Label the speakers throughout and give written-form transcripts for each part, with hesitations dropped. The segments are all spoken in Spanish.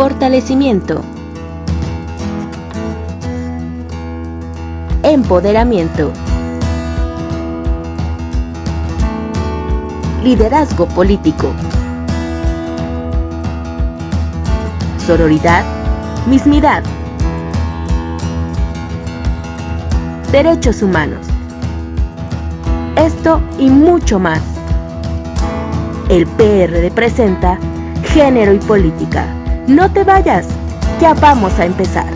Speaker 1: Fortalecimiento. Empoderamiento. Liderazgo político. Sororidad, mismidad. Derechos humanos. Esto y mucho más. El PRD presenta Género y Política. No te vayas, ya vamos a empezar.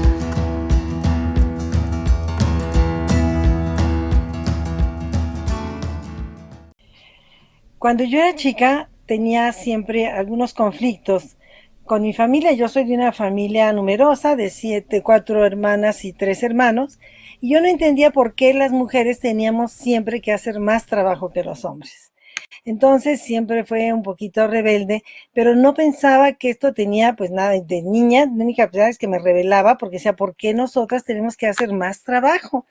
Speaker 2: Cuando yo era chica tenía siempre algunos conflictos con mi familia. Yo soy de una familia numerosa de 4 hermanas y 3 hermanos, y yo no entendía por qué las mujeres teníamos siempre que hacer más trabajo que los hombres. Entonces siempre fue un poquito rebelde, pero no pensaba que esto tenía pues nada de niña. La única verdad es que me rebelaba porque decía, ¿por qué nosotras tenemos que hacer más trabajo?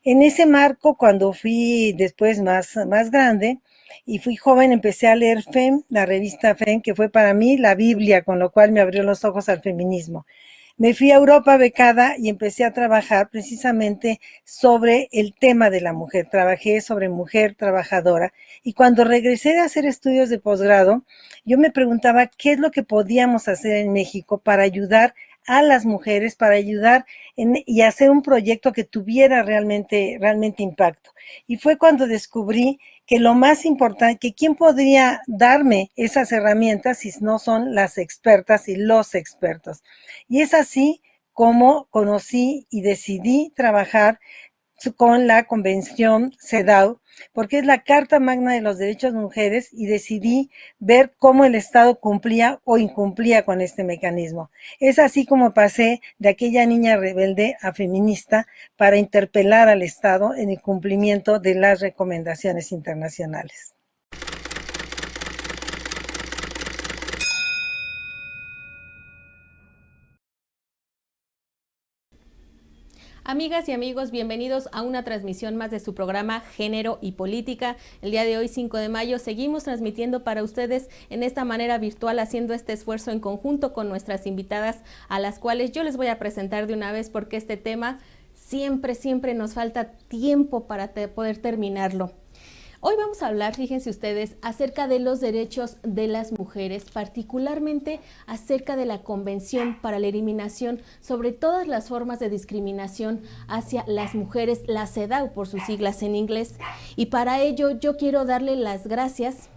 Speaker 2: En ese marco, cuando fui después más grande y fui joven, empecé a leer FEM, la revista FEM, que fue para mí la Biblia, con lo cual me abrió los ojos al feminismo. Me fui a Europa becada y empecé a trabajar precisamente sobre el tema de la mujer. Trabajé sobre mujer trabajadora, y cuando regresé a hacer estudios de posgrado, yo me preguntaba qué es lo que podíamos hacer en México para ayudar a las mujeres, para ayudar y hacer un proyecto que tuviera realmente impacto. Y fue cuando descubrí que lo más importante, que quién podría darme esas herramientas si no son las expertas y los expertos. Y es así como conocí y decidí trabajar con la Convención CEDAW, porque es la Carta Magna de los Derechos de Mujeres, y decidí ver cómo el Estado cumplía o incumplía con este mecanismo. Es así como pasé de aquella niña rebelde a feminista para interpelar al Estado en el cumplimiento de las recomendaciones internacionales.
Speaker 3: Amigas y amigos, bienvenidos a una transmisión más de su programa Género y Política. El día de hoy, 5 de mayo, seguimos transmitiendo para ustedes en esta manera virtual, haciendo este esfuerzo en conjunto con nuestras invitadas, a las cuales yo les voy a presentar de una vez, porque este tema siempre nos falta tiempo para poder terminarlo. Hoy vamos a hablar, fíjense ustedes, acerca de los derechos de las mujeres, particularmente acerca de la Convención para la Eliminación sobre todas las formas de discriminación hacia las mujeres, la CEDAW por sus siglas en inglés. Y para ello yo quiero darle las gracias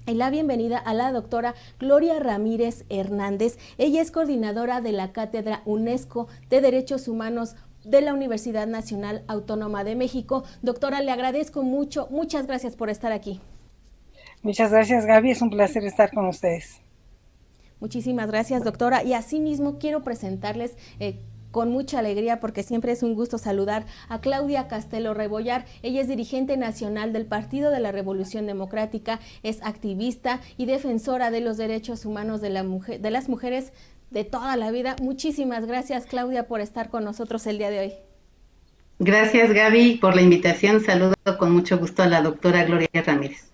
Speaker 3: y la bienvenida a la doctora Gloria Ramírez Hernández. Ella es coordinadora de la Cátedra UNESCO de Derechos Humanos de la Universidad Nacional Autónoma de México. Doctora, le agradezco mucho, muchas gracias por estar aquí.
Speaker 2: Muchas gracias, Gaby, es un placer estar con ustedes.
Speaker 3: Muchísimas gracias, doctora, y asimismo quiero presentarles con mucha alegría, porque siempre es un gusto saludar a Claudia Castelo Rebollar. Ella es dirigente nacional del Partido de la Revolución Democrática, es activista y defensora de los derechos humanos de las mujeres de toda la vida. Muchísimas gracias, Claudia, por estar con nosotros el día de hoy.
Speaker 4: Gracias, Gaby, por la invitación. Saludo con mucho gusto a la doctora Gloria Ramírez.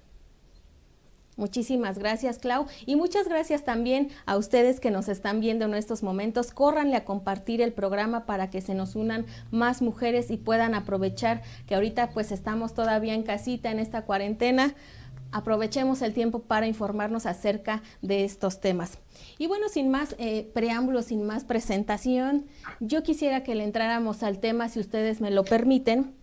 Speaker 3: Muchísimas gracias, Clau, y muchas gracias también a ustedes que nos están viendo en estos momentos. Córranle a compartir el programa para que se nos unan más mujeres y puedan aprovechar que ahorita pues estamos todavía en casita en esta cuarentena. Aprovechemos el tiempo para informarnos acerca de estos temas. Y bueno, sin más preámbulos, sin más presentación, yo quisiera que le entráramos al tema, si ustedes me lo permiten,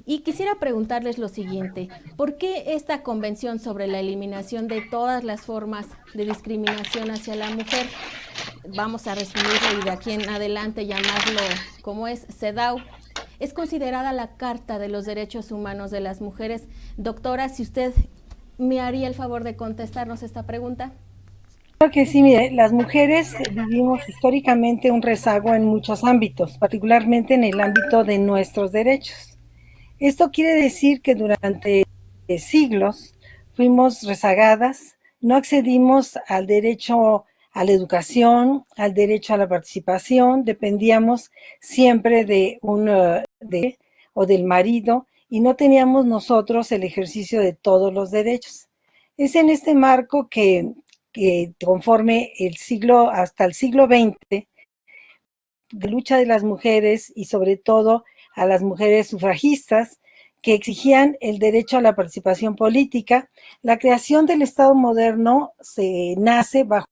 Speaker 3: y quisiera preguntarles lo siguiente: ¿por qué esta convención sobre la eliminación de todas las formas de discriminación hacia la mujer, vamos a resumirlo y de aquí en adelante llamarlo como es CEDAW, es considerada la Carta de los Derechos Humanos de las Mujeres? Doctora, si usted me haría el favor de contestarnos esta pregunta.
Speaker 2: Creo que sí, mire, las mujeres vivimos históricamente un rezago en muchos ámbitos, particularmente en el ámbito de nuestros derechos. Esto quiere decir que durante siglos fuimos rezagadas, no accedimos al derecho a la educación, al derecho a la participación, dependíamos siempre o del marido, y no teníamos nosotros el ejercicio de todos los derechos. Es en este marco que que conforme hasta el siglo XX, de lucha de las mujeres y sobre todo a las mujeres sufragistas que exigían el derecho a la participación política. La creación del Estado moderno se nace bajo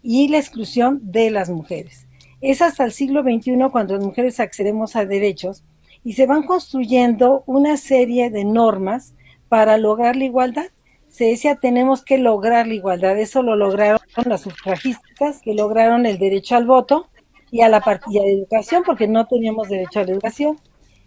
Speaker 2: y la exclusión de las mujeres. Es hasta el siglo XXI cuando las mujeres accedemos a derechos y se van construyendo una serie de normas para lograr la igualdad. Se decía, tenemos que lograr la igualdad. Eso lo lograron las sufragistas, que lograron el derecho al voto y a la educación, porque no teníamos derecho a la educación.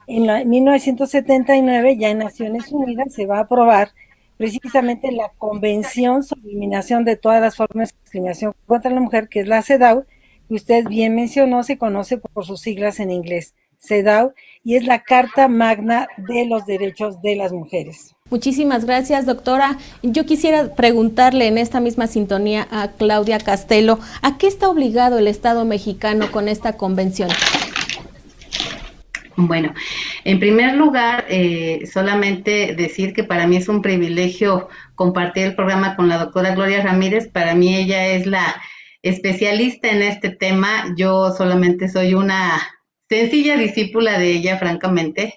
Speaker 2: En 1979, ya en Naciones Unidas, se va a aprobar precisamente la Convención sobre Eliminación de todas las formas de discriminación contra la mujer, que es la CEDAW, que usted bien mencionó, se conoce por sus siglas en inglés, CEDAW, y es la Carta Magna de los Derechos de las Mujeres.
Speaker 3: Muchísimas gracias, doctora. Yo quisiera preguntarle en esta misma sintonía a Claudia Castelo, ¿a qué está obligado el Estado mexicano con esta convención?
Speaker 4: Bueno, en primer lugar, solamente decir que para mí es un privilegio compartir el programa con la doctora Gloria Ramírez. Para mí ella es la especialista en este tema. Yo solamente soy una sencilla discípula de ella, francamente.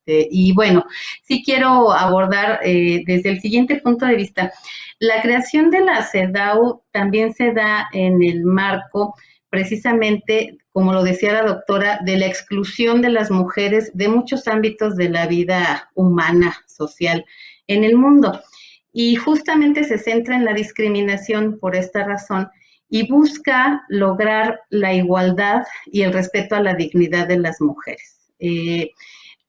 Speaker 4: Y bueno, sí quiero abordar desde el siguiente punto de vista. La creación de la CEDAW también se da en el marco precisamente, como lo decía la doctora, de la exclusión de las mujeres de muchos ámbitos de la vida humana, social, en el mundo. Y justamente se centra en la discriminación por esta razón y busca lograr la igualdad y el respeto a la dignidad de las mujeres.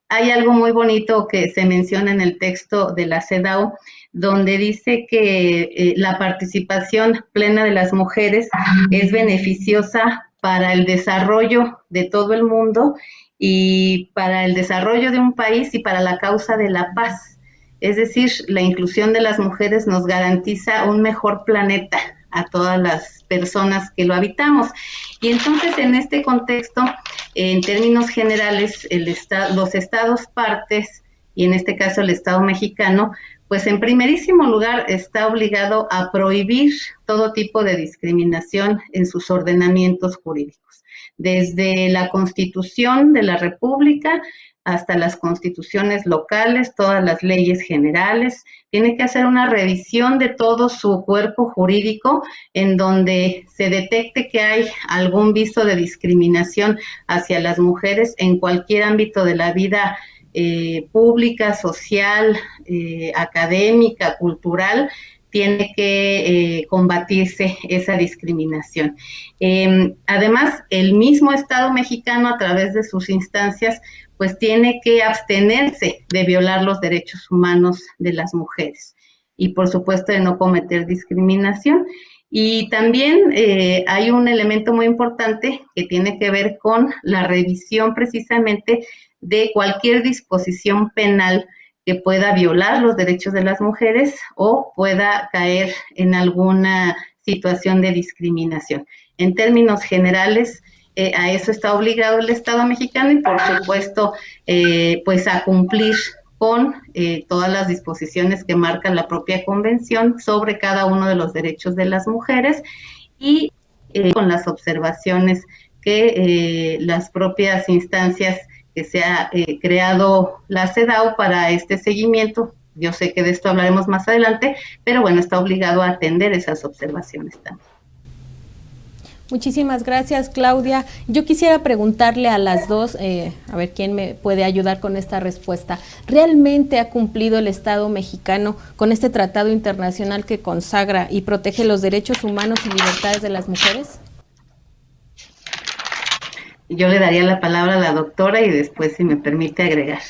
Speaker 4: Hay algo muy bonito que se menciona en el texto de la CEDAW, donde dice que la participación plena de las mujeres es beneficiosa para el desarrollo de todo el mundo y para el desarrollo de un país y para la causa de la paz. Es decir, la inclusión de las mujeres nos garantiza un mejor planeta a todas las personas que lo habitamos. Y entonces, en este contexto, en términos generales, los estados partes, y en este caso el Estado mexicano, pues en primerísimo lugar está obligado a prohibir todo tipo de discriminación en sus ordenamientos jurídicos, desde la Constitución de la República hasta las constituciones locales, todas las leyes generales. Tiene que hacer una revisión de todo su cuerpo jurídico en donde se detecte que hay algún viso de discriminación hacia las mujeres en cualquier ámbito de la vida pública, social, académica, cultural. Tiene que combatirse esa discriminación. Además, el mismo Estado mexicano, a través de sus instancias, pues tiene que abstenerse de violar los derechos humanos de las mujeres y, por supuesto, de no cometer discriminación. Y también hay un elemento muy importante que tiene que ver con la revisión precisamente de cualquier disposición penal que pueda violar los derechos de las mujeres o pueda caer en alguna situación de discriminación. En términos generales, a eso está obligado el Estado mexicano y, por supuesto, pues a cumplir con todas las disposiciones que marca la propia Convención sobre cada uno de los derechos de las mujeres y con las observaciones que las propias instancias que se ha creado la CEDAW para este seguimiento. Yo sé que de esto hablaremos más adelante, pero bueno, está obligado a atender esas observaciones también.
Speaker 3: Muchísimas gracias, Claudia. Yo quisiera preguntarle a las dos, a ver quién me puede ayudar con esta respuesta. ¿Realmente ha cumplido el Estado mexicano con este tratado internacional que consagra y protege los derechos humanos y libertades de las mujeres?
Speaker 4: Yo le daría la palabra a la doctora y después, si me permite, agregar.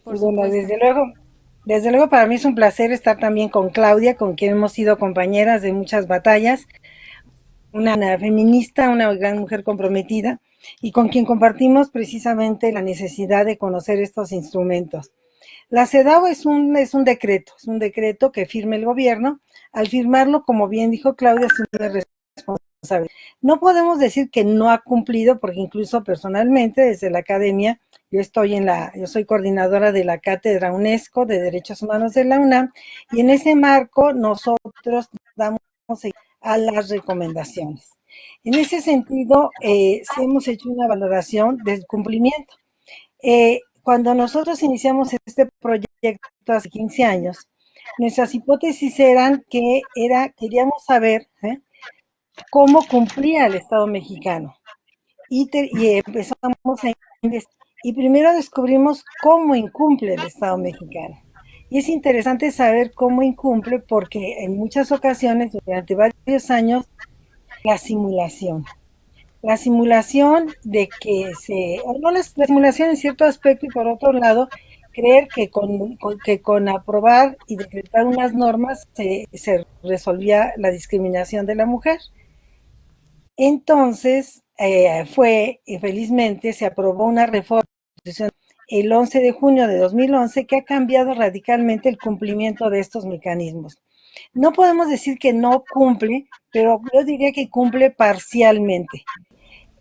Speaker 2: Bueno, desde luego para mí es un placer estar también con Claudia, con quien hemos sido compañeras de muchas batallas, una feminista, una gran mujer comprometida y con quien compartimos precisamente la necesidad de conocer estos instrumentos. La CEDAW es un decreto que firma el gobierno. Al firmarlo, como bien dijo Claudia, es una responsabilidad No podemos decir que no ha cumplido, porque incluso personalmente desde la academia, yo soy coordinadora de la Cátedra UNESCO de Derechos Humanos de la UNAM, y en ese marco nosotros damos a las recomendaciones. En ese sentido, sí hemos hecho una valoración del cumplimiento. Cuando nosotros iniciamos este proyecto hace 15 años, nuestras hipótesis eran que queríamos saber cómo cumplía el Estado mexicano. Y empezamos a investigar. Y primero descubrimos cómo incumple el Estado mexicano. Y es interesante saber cómo incumple porque en muchas ocasiones, durante varios años, la simulación de que la simulación en cierto aspecto, y por otro lado, creer que con aprobar y decretar unas normas se resolvía la discriminación de la mujer. Entonces, felizmente, se aprobó una reforma el 11 de junio de 2011 que ha cambiado radicalmente el cumplimiento de estos mecanismos. No podemos decir que no cumple, pero yo diría que cumple parcialmente.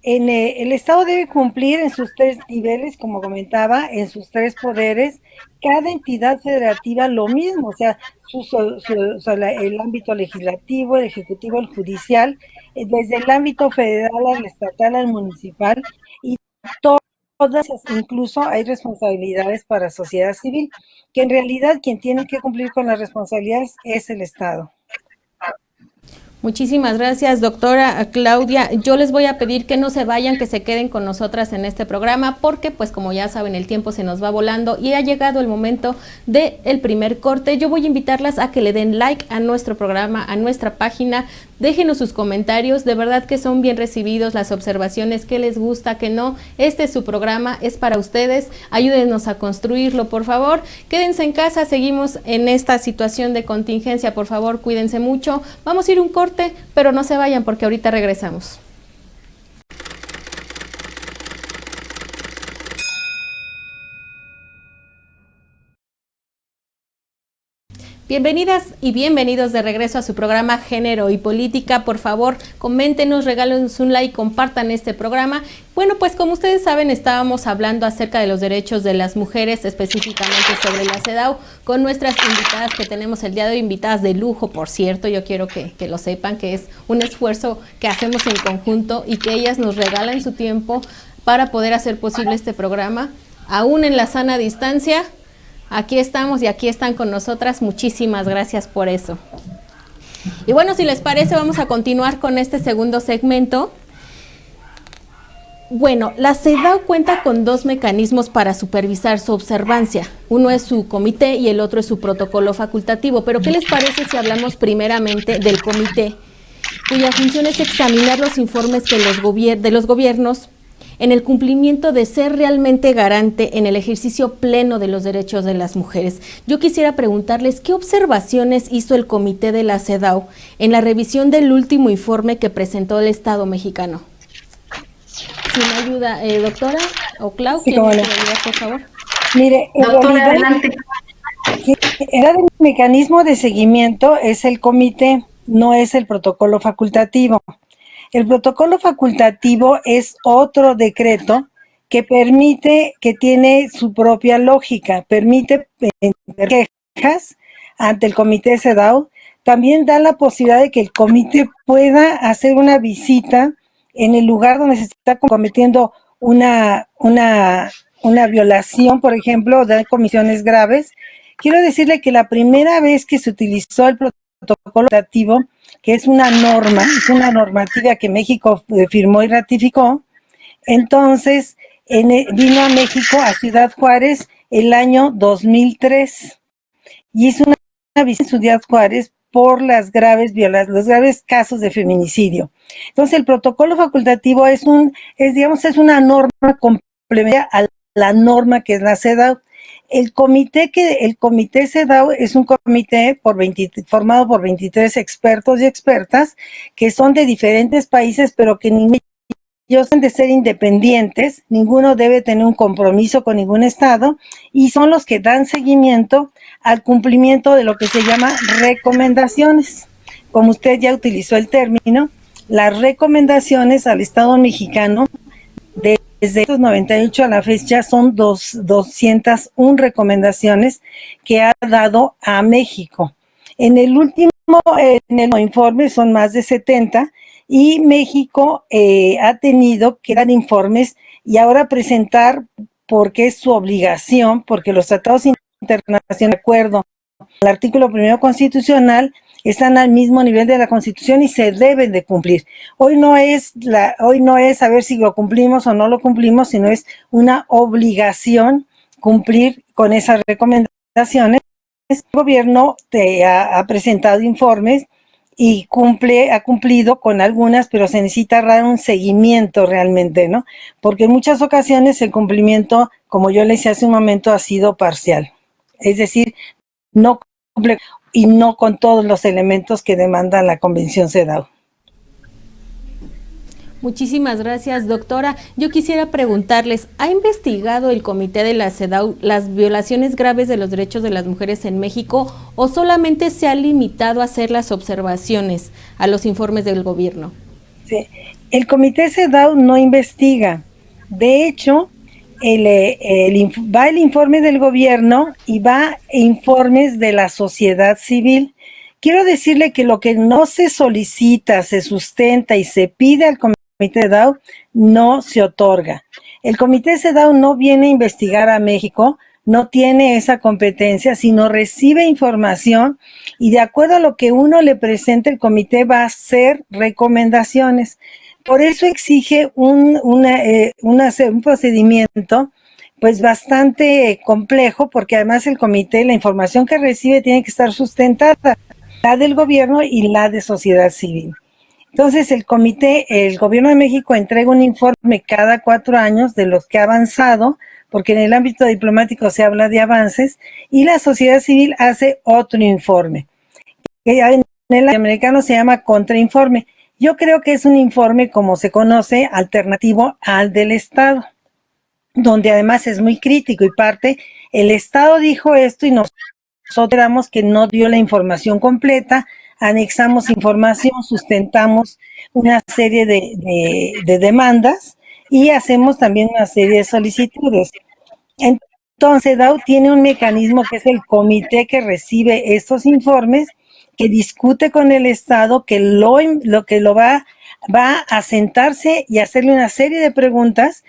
Speaker 2: El Estado debe cumplir en sus 3 niveles, como comentaba, en sus 3 poderes, cada entidad federativa lo mismo, o sea, el ámbito legislativo, el ejecutivo, el judicial, desde el ámbito federal al estatal al municipal, y todas, incluso hay responsabilidades para sociedad civil, que en realidad quien tiene que cumplir con las responsabilidades es el Estado.
Speaker 3: Muchísimas gracias, doctora Claudia. Yo les voy a pedir que no se vayan, que se queden con nosotras en este programa, porque pues como ya saben, el tiempo se nos va volando y ha llegado el momento del primer corte. Yo voy a invitarlas a que le den like a nuestro programa, a nuestra página. Déjenos sus comentarios, de verdad que son bien recibidos las observaciones, qué les gusta, qué no. Este es su programa, es para ustedes. Ayúdenos a construirlo, por favor. Quédense en casa, seguimos en esta situación de contingencia, por favor, cuídense mucho. Vamos a ir un corte, pero no se vayan porque ahorita regresamos. Bienvenidas y bienvenidos de regreso a su programa Género y Política. Por favor, coméntenos, regálenos un like, compartan este programa. Bueno, pues como ustedes saben, estábamos hablando acerca de los derechos de las mujeres, específicamente sobre la CEDAW, con nuestras invitadas que tenemos el día de hoy, invitadas de lujo, por cierto. Yo quiero que lo sepan, que es un esfuerzo que hacemos en conjunto y que ellas nos regalan su tiempo para poder hacer posible este programa, aún en la sana distancia. Aquí estamos y aquí están con nosotras. Muchísimas gracias por eso. Y bueno, si les parece, vamos a continuar con este segundo segmento. Bueno, la CEDAW cuenta con 2 mecanismos para supervisar su observancia. Uno es su comité y el otro es su protocolo facultativo. Pero ¿qué les parece si hablamos primeramente del comité, cuya función es examinar los informes que de los gobiernos en el cumplimiento de ser realmente garante en el ejercicio pleno de los derechos de las mujeres? Yo quisiera preguntarles qué observaciones hizo el comité de la CEDAW en la revisión del último informe que presentó el Estado mexicano. Si me ayuda, doctora o Clau,
Speaker 2: sí,
Speaker 3: ¿quién me ayuda, por favor?
Speaker 2: Mire,
Speaker 4: doctora, adelante.
Speaker 2: El mecanismo de seguimiento es el comité, no es el protocolo facultativo. El protocolo facultativo es otro decreto que tiene su propia lógica, permite quejas ante el comité CEDAW, también da la posibilidad de que el comité pueda hacer una visita en el lugar donde se está cometiendo una violación, por ejemplo, de comisiones graves. Quiero decirle que la primera vez que se utilizó el protocolo facultativo, que es una normativa que México visó y ratificó, entonces vino a México, a Ciudad Juárez, el año 2003, y hizo una visita en Ciudad Juárez por los graves casos de feminicidio. Entonces el protocolo facultativo es una norma complementaria a la norma que es la CEDAW. El comité CEDAW es un comité formado por 23 expertos y expertas que son de diferentes países, pero que ellos deben de ser independientes, ninguno debe tener un compromiso con ningún estado, y son los que dan seguimiento al cumplimiento de lo que se llama recomendaciones. Como usted ya utilizó el término, las recomendaciones al Estado mexicano. Desde 1998 a la fecha son 201 recomendaciones que ha dado a México. En el último informe son más de 70 y México ha tenido que dar informes y ahora presentar, porque es su obligación, porque los tratados internacionales, de acuerdo al artículo 1 constitucional, están al mismo nivel de la Constitución y se deben de cumplir. Hoy no es a ver si lo cumplimos o no lo cumplimos, sino es una obligación cumplir con esas recomendaciones. El gobierno ha presentado informes y ha cumplido con algunas, pero se necesita dar un seguimiento realmente, ¿no? Porque en muchas ocasiones el cumplimiento, como yo le decía hace un momento, ha sido parcial. Es decir, no cumple y no con todos los elementos que demanda la Convención CEDAW.
Speaker 3: Muchísimas gracias, doctora. Yo quisiera preguntarles, ¿ha investigado el comité de la CEDAW las violaciones graves de los derechos de las mujeres en México o solamente se ha limitado a hacer las observaciones a los informes del gobierno?
Speaker 2: Sí, el comité CEDAW no investiga. De hecho, va el informe del gobierno y va informes de la sociedad civil. Quiero decirle que lo que no se solicita, se sustenta y se pide al comité CEDAW no se otorga. El comité CEDAW no viene a investigar a México, no tiene esa competencia, sino recibe información y de acuerdo a lo que uno le presenta, el comité va a hacer recomendaciones. Por eso exige un procedimiento pues bastante complejo, porque además el comité, la información que recibe tiene que estar sustentada, la del gobierno y la de sociedad civil. Entonces el gobierno de México entrega un informe cada 4 años de los que ha avanzado, porque en el ámbito diplomático se habla de avances, y la sociedad civil hace otro informe, que en el americano se llama contrainforme. Yo creo que es un informe, como se conoce, alternativo al del Estado, donde además es muy crítico y parte, el Estado dijo esto y nosotros consideramos que no dio la información completa, anexamos información, sustentamos una serie de demandas y hacemos también una serie de solicitudes. Entonces, CEDAW tiene un mecanismo que es el comité que recibe estos informes, que discute con el Estado, que lo va a sentarse y hacerle una serie de preguntas.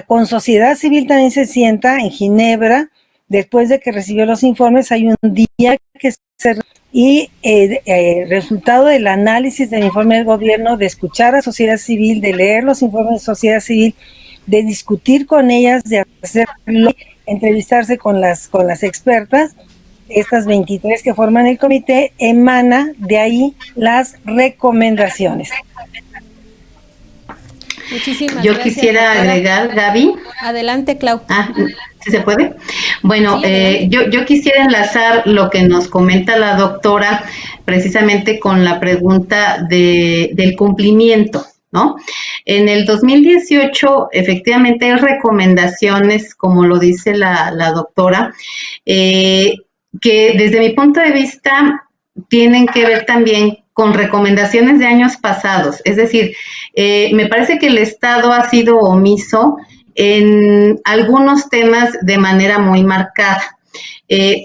Speaker 2: Con sociedad civil también se sienta en Ginebra, después de que recibió los informes, hay un día que y el resultado del análisis del informe del gobierno, de escuchar a sociedad civil, de leer los informes de sociedad civil, de discutir con ellas, de hacerlo, entrevistarse con las expertas, estas 23 que forman el comité, emana de ahí las recomendaciones.
Speaker 3: Muchísimas
Speaker 4: Yo
Speaker 3: gracias,
Speaker 4: quisiera
Speaker 3: doctora.
Speaker 4: agregar, Gaby.
Speaker 3: Adelante, Clau.
Speaker 4: ¿Sí se puede? Bueno,
Speaker 3: Sí,
Speaker 4: yo quisiera enlazar lo que nos comenta la doctora precisamente con la pregunta del cumplimiento, ¿no? En el 2018, efectivamente, hay recomendaciones, como lo dice la doctora, que desde mi punto de vista tienen que ver también con recomendaciones de años pasados. Es decir, me parece que el Estado ha sido omiso en algunos temas de manera muy marcada.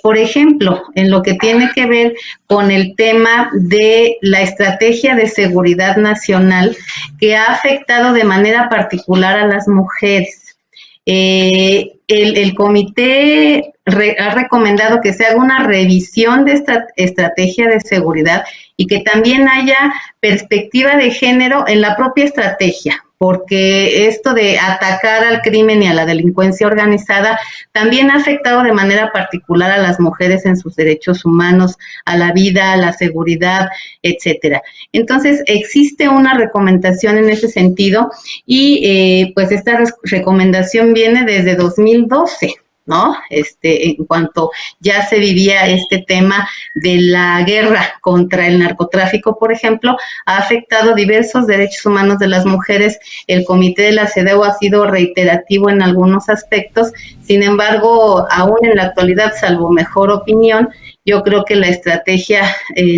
Speaker 4: Por ejemplo, en lo que tiene que ver con el tema de la estrategia de seguridad nacional que ha afectado de manera particular a las mujeres. El comité ha recomendado que se haga una revisión de esta estrategia de seguridad y que también haya perspectiva de género en la propia estrategia, porque esto de atacar al crimen y a la delincuencia organizada también ha afectado de manera particular a las mujeres en sus derechos humanos, a la vida, a la seguridad, etcétera. Entonces, existe una recomendación en ese sentido y pues esta recomendación viene desde 2012. ¿No? En cuanto ya se vivía este tema de la guerra contra el narcotráfico, por ejemplo, ha afectado diversos derechos humanos de las mujeres. El comité de la CEDAW ha sido reiterativo en algunos aspectos, sin embargo, aún en la actualidad, salvo mejor opinión, yo creo que la estrategia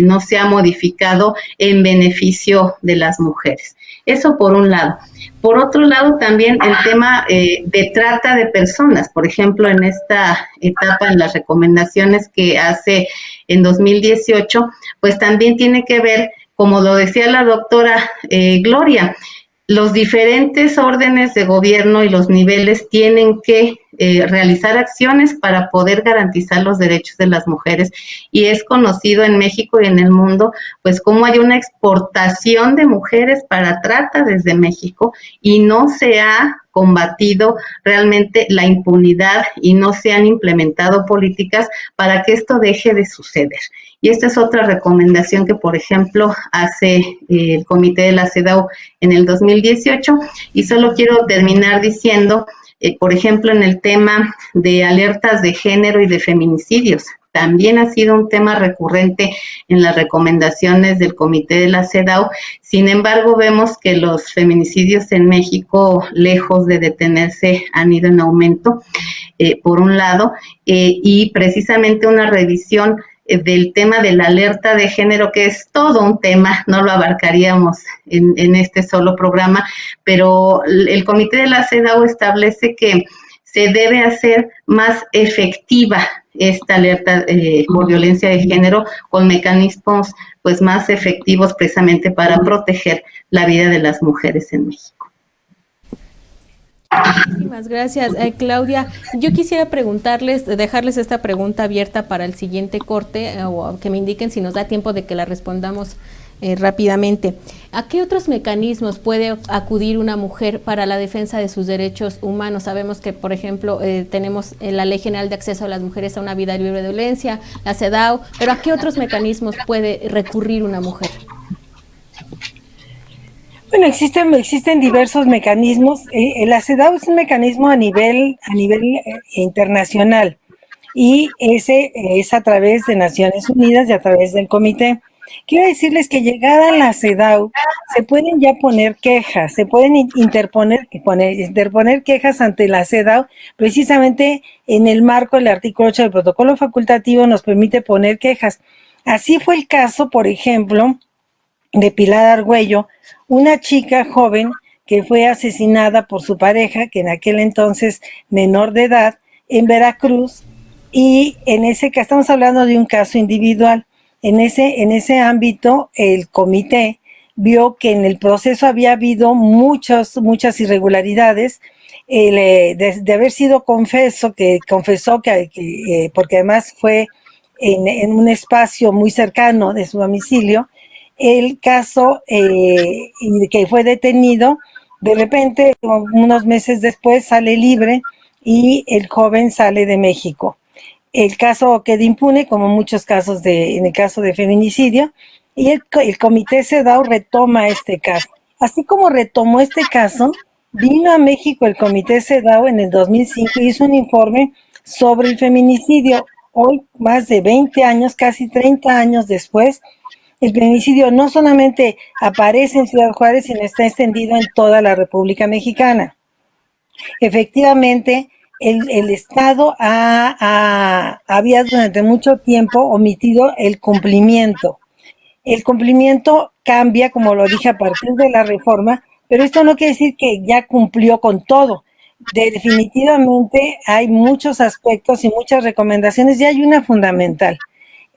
Speaker 4: no se ha modificado en beneficio de las mujeres. Eso por un lado. Por otro lado, también el tema de trata de personas. Por ejemplo, en esta etapa, en las recomendaciones que hace en 2018, pues también tiene que ver, como lo decía la doctora Gloria, los diferentes órdenes de gobierno y los niveles tienen que realizar acciones para poder garantizar los derechos de las mujeres, y es conocido en México y en el mundo pues cómo hay una exportación de mujeres para trata desde México y no se ha combatido realmente la impunidad y no se han implementado políticas para que esto deje de suceder. Y esta es otra recomendación que, por ejemplo, hace el Comité de la CEDAW en el 2018, y solo quiero terminar diciendo, por ejemplo, en el tema de alertas de género y de feminicidios, también ha sido un tema recurrente en las recomendaciones del Comité de la CEDAW. Sin embargo, vemos que los feminicidios en México, lejos de detenerse, han ido en aumento, por un lado, y precisamente una revisión del tema de la alerta de género, que es todo un tema, no lo abarcaríamos en este solo programa, pero el Comité de la CEDAW establece que se debe hacer más efectiva esta alerta por violencia de género con mecanismos pues más efectivos precisamente para proteger la vida de las mujeres en México.
Speaker 3: Muchísimas gracias, Claudia. Yo quisiera preguntarles, dejarles esta pregunta abierta para el siguiente corte, o que me indiquen si nos da tiempo de que la respondamos rápidamente. ¿A qué otros mecanismos puede acudir una mujer para la defensa de sus derechos humanos? Sabemos que, por ejemplo, tenemos la Ley General de Acceso a las Mujeres a una Vida Libre de Violencia, la CEDAW, pero ¿a qué otros mecanismos puede recurrir una mujer?
Speaker 2: Bueno, existen diversos mecanismos. La CEDAW es un mecanismo a nivel internacional, y ese es a través de Naciones Unidas y a través del comité. Quiero decirles que llegada a la CEDAW se pueden ya poner quejas, se pueden interponer quejas ante la CEDAW, precisamente en el marco del artículo 8 del protocolo facultativo nos permite poner quejas. Así fue el caso, por ejemplo, de Pilar Argüello, una chica joven que fue asesinada por su pareja, que en aquel entonces menor de edad, en Veracruz, y en ese caso estamos hablando de un caso individual. En ese ámbito, el comité vio que en el proceso había habido muchas irregularidades, de haber sido confesó que porque además fue en un espacio muy cercano de su domicilio, el caso que fue detenido, de repente, unos meses después, sale libre y el joven sale de México. El caso queda impune, como muchos casos en el caso de feminicidio, y el Comité CEDAW retoma este caso. Así como retomó este caso, vino a México el Comité CEDAW en el 2005 y hizo un informe sobre el feminicidio. Hoy, más de 20 años, casi 30 años después, el feminicidio no solamente aparece en Ciudad Juárez, sino está extendido en toda la República Mexicana. Efectivamente, el Estado había durante mucho tiempo omitido el cumplimiento. El cumplimiento cambia, como lo dije, a partir de la reforma, pero esto no quiere decir que ya cumplió con todo. Definitivamente hay muchos aspectos y muchas recomendaciones, y hay una fundamental.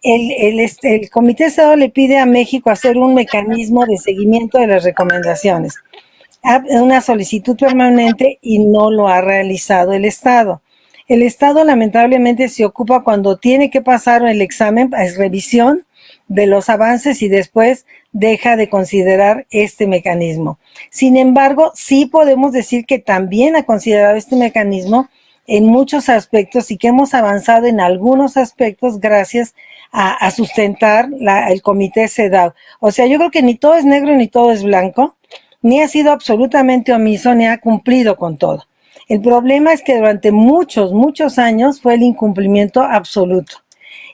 Speaker 2: El Comité Estado le pide a México hacer un mecanismo de seguimiento de las recomendaciones, una solicitud permanente, y no lo ha realizado el Estado. El Estado lamentablemente se ocupa cuando tiene que pasar el examen, es revisión de los avances, y después deja de considerar este mecanismo. Sin embargo, sí podemos decir que también ha considerado este mecanismo en muchos aspectos, y que hemos avanzado en algunos aspectos gracias a sustentar el Comité CEDAW. O sea, yo creo que ni todo es negro ni todo es blanco, ni ha sido absolutamente omiso, ni ha cumplido con todo. El problema es que durante muchos años fue el incumplimiento absoluto.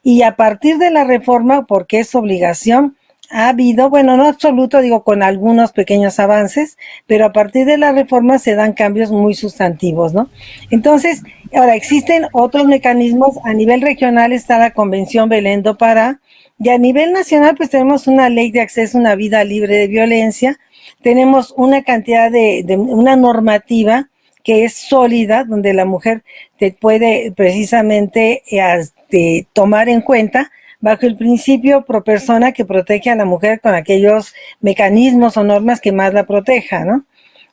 Speaker 2: Y a partir de la reforma, porque es obligación, Ha habido, bueno, no absoluto, digo, con algunos pequeños avances, pero a partir de la reforma se dan cambios muy sustantivos, ¿no? Entonces, ahora existen otros mecanismos. A nivel regional está la Convención Belén do Pará, y a nivel nacional pues tenemos una ley de acceso a una vida libre de violencia, tenemos una cantidad de una normativa que es sólida, donde la mujer te puede precisamente tomar en cuenta bajo el principio pro persona, que protege a la mujer con aquellos mecanismos o normas que más la proteja, ¿no?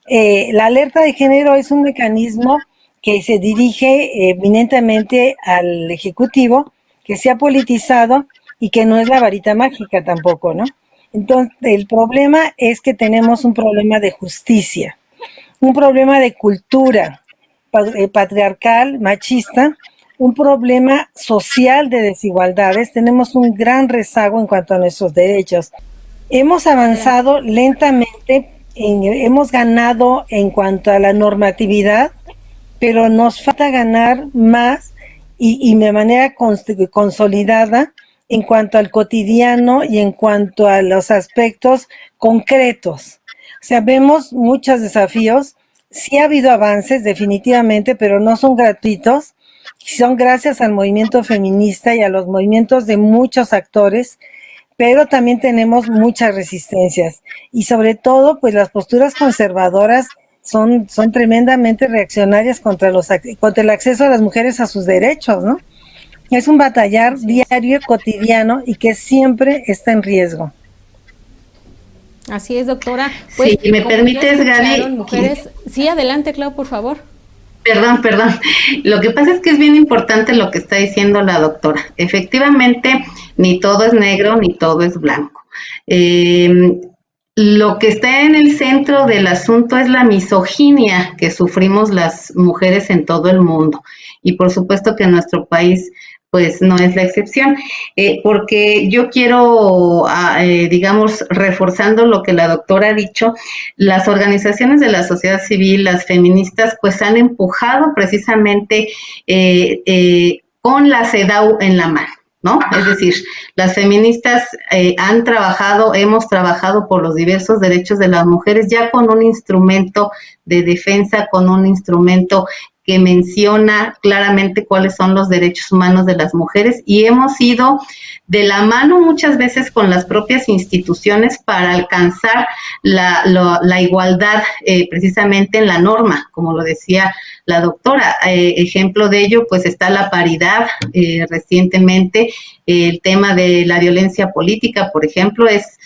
Speaker 2: La alerta de género es un mecanismo que se dirige eminentemente al Ejecutivo, que se ha politizado y que no es la varita mágica tampoco, ¿no? Entonces, el problema es que tenemos un problema de justicia, un problema de cultura patriarcal, machista, un problema social de desigualdades. Tenemos un gran rezago en cuanto a nuestros derechos. Hemos avanzado lentamente, hemos ganado en cuanto a la normatividad, pero nos falta ganar más y de manera consolidada en cuanto al cotidiano y en cuanto a los aspectos concretos. O sea, vemos muchos desafíos. Sí ha habido avances, definitivamente, pero no son gratuitos. Son gracias al movimiento feminista y a los movimientos de muchos actores, pero también tenemos muchas resistencias. Y sobre todo, pues las posturas conservadoras son tremendamente reaccionarias contra el acceso de las mujeres a sus derechos, ¿no? Es un batallar diario, cotidiano, y que siempre está en riesgo.
Speaker 3: Así es, doctora. Pues,
Speaker 4: si me permites, Gaby.
Speaker 3: Mujeres... Sí, adelante, Clau, por favor.
Speaker 4: Perdón. Lo que pasa es que es bien importante lo que está diciendo la doctora. Efectivamente, ni todo es negro, ni todo es blanco. Lo que está en el centro del asunto es la misoginia que sufrimos las mujeres en todo el mundo. Y por supuesto que en nuestro país pues no es la excepción, porque yo quiero, digamos, reforzando lo que la doctora ha dicho, las organizaciones de la sociedad civil, las feministas, pues han empujado precisamente con la CEDAW en la mano, ¿no? Es decir, las feministas hemos trabajado por los diversos derechos de las mujeres ya con un instrumento de defensa, con un instrumento que menciona claramente cuáles son los derechos humanos de las mujeres, y hemos ido de la mano muchas veces con las propias instituciones para alcanzar la igualdad precisamente en la norma, como lo decía la doctora. Ejemplo de ello, pues está la paridad recientemente, el tema de la violencia política, por ejemplo, es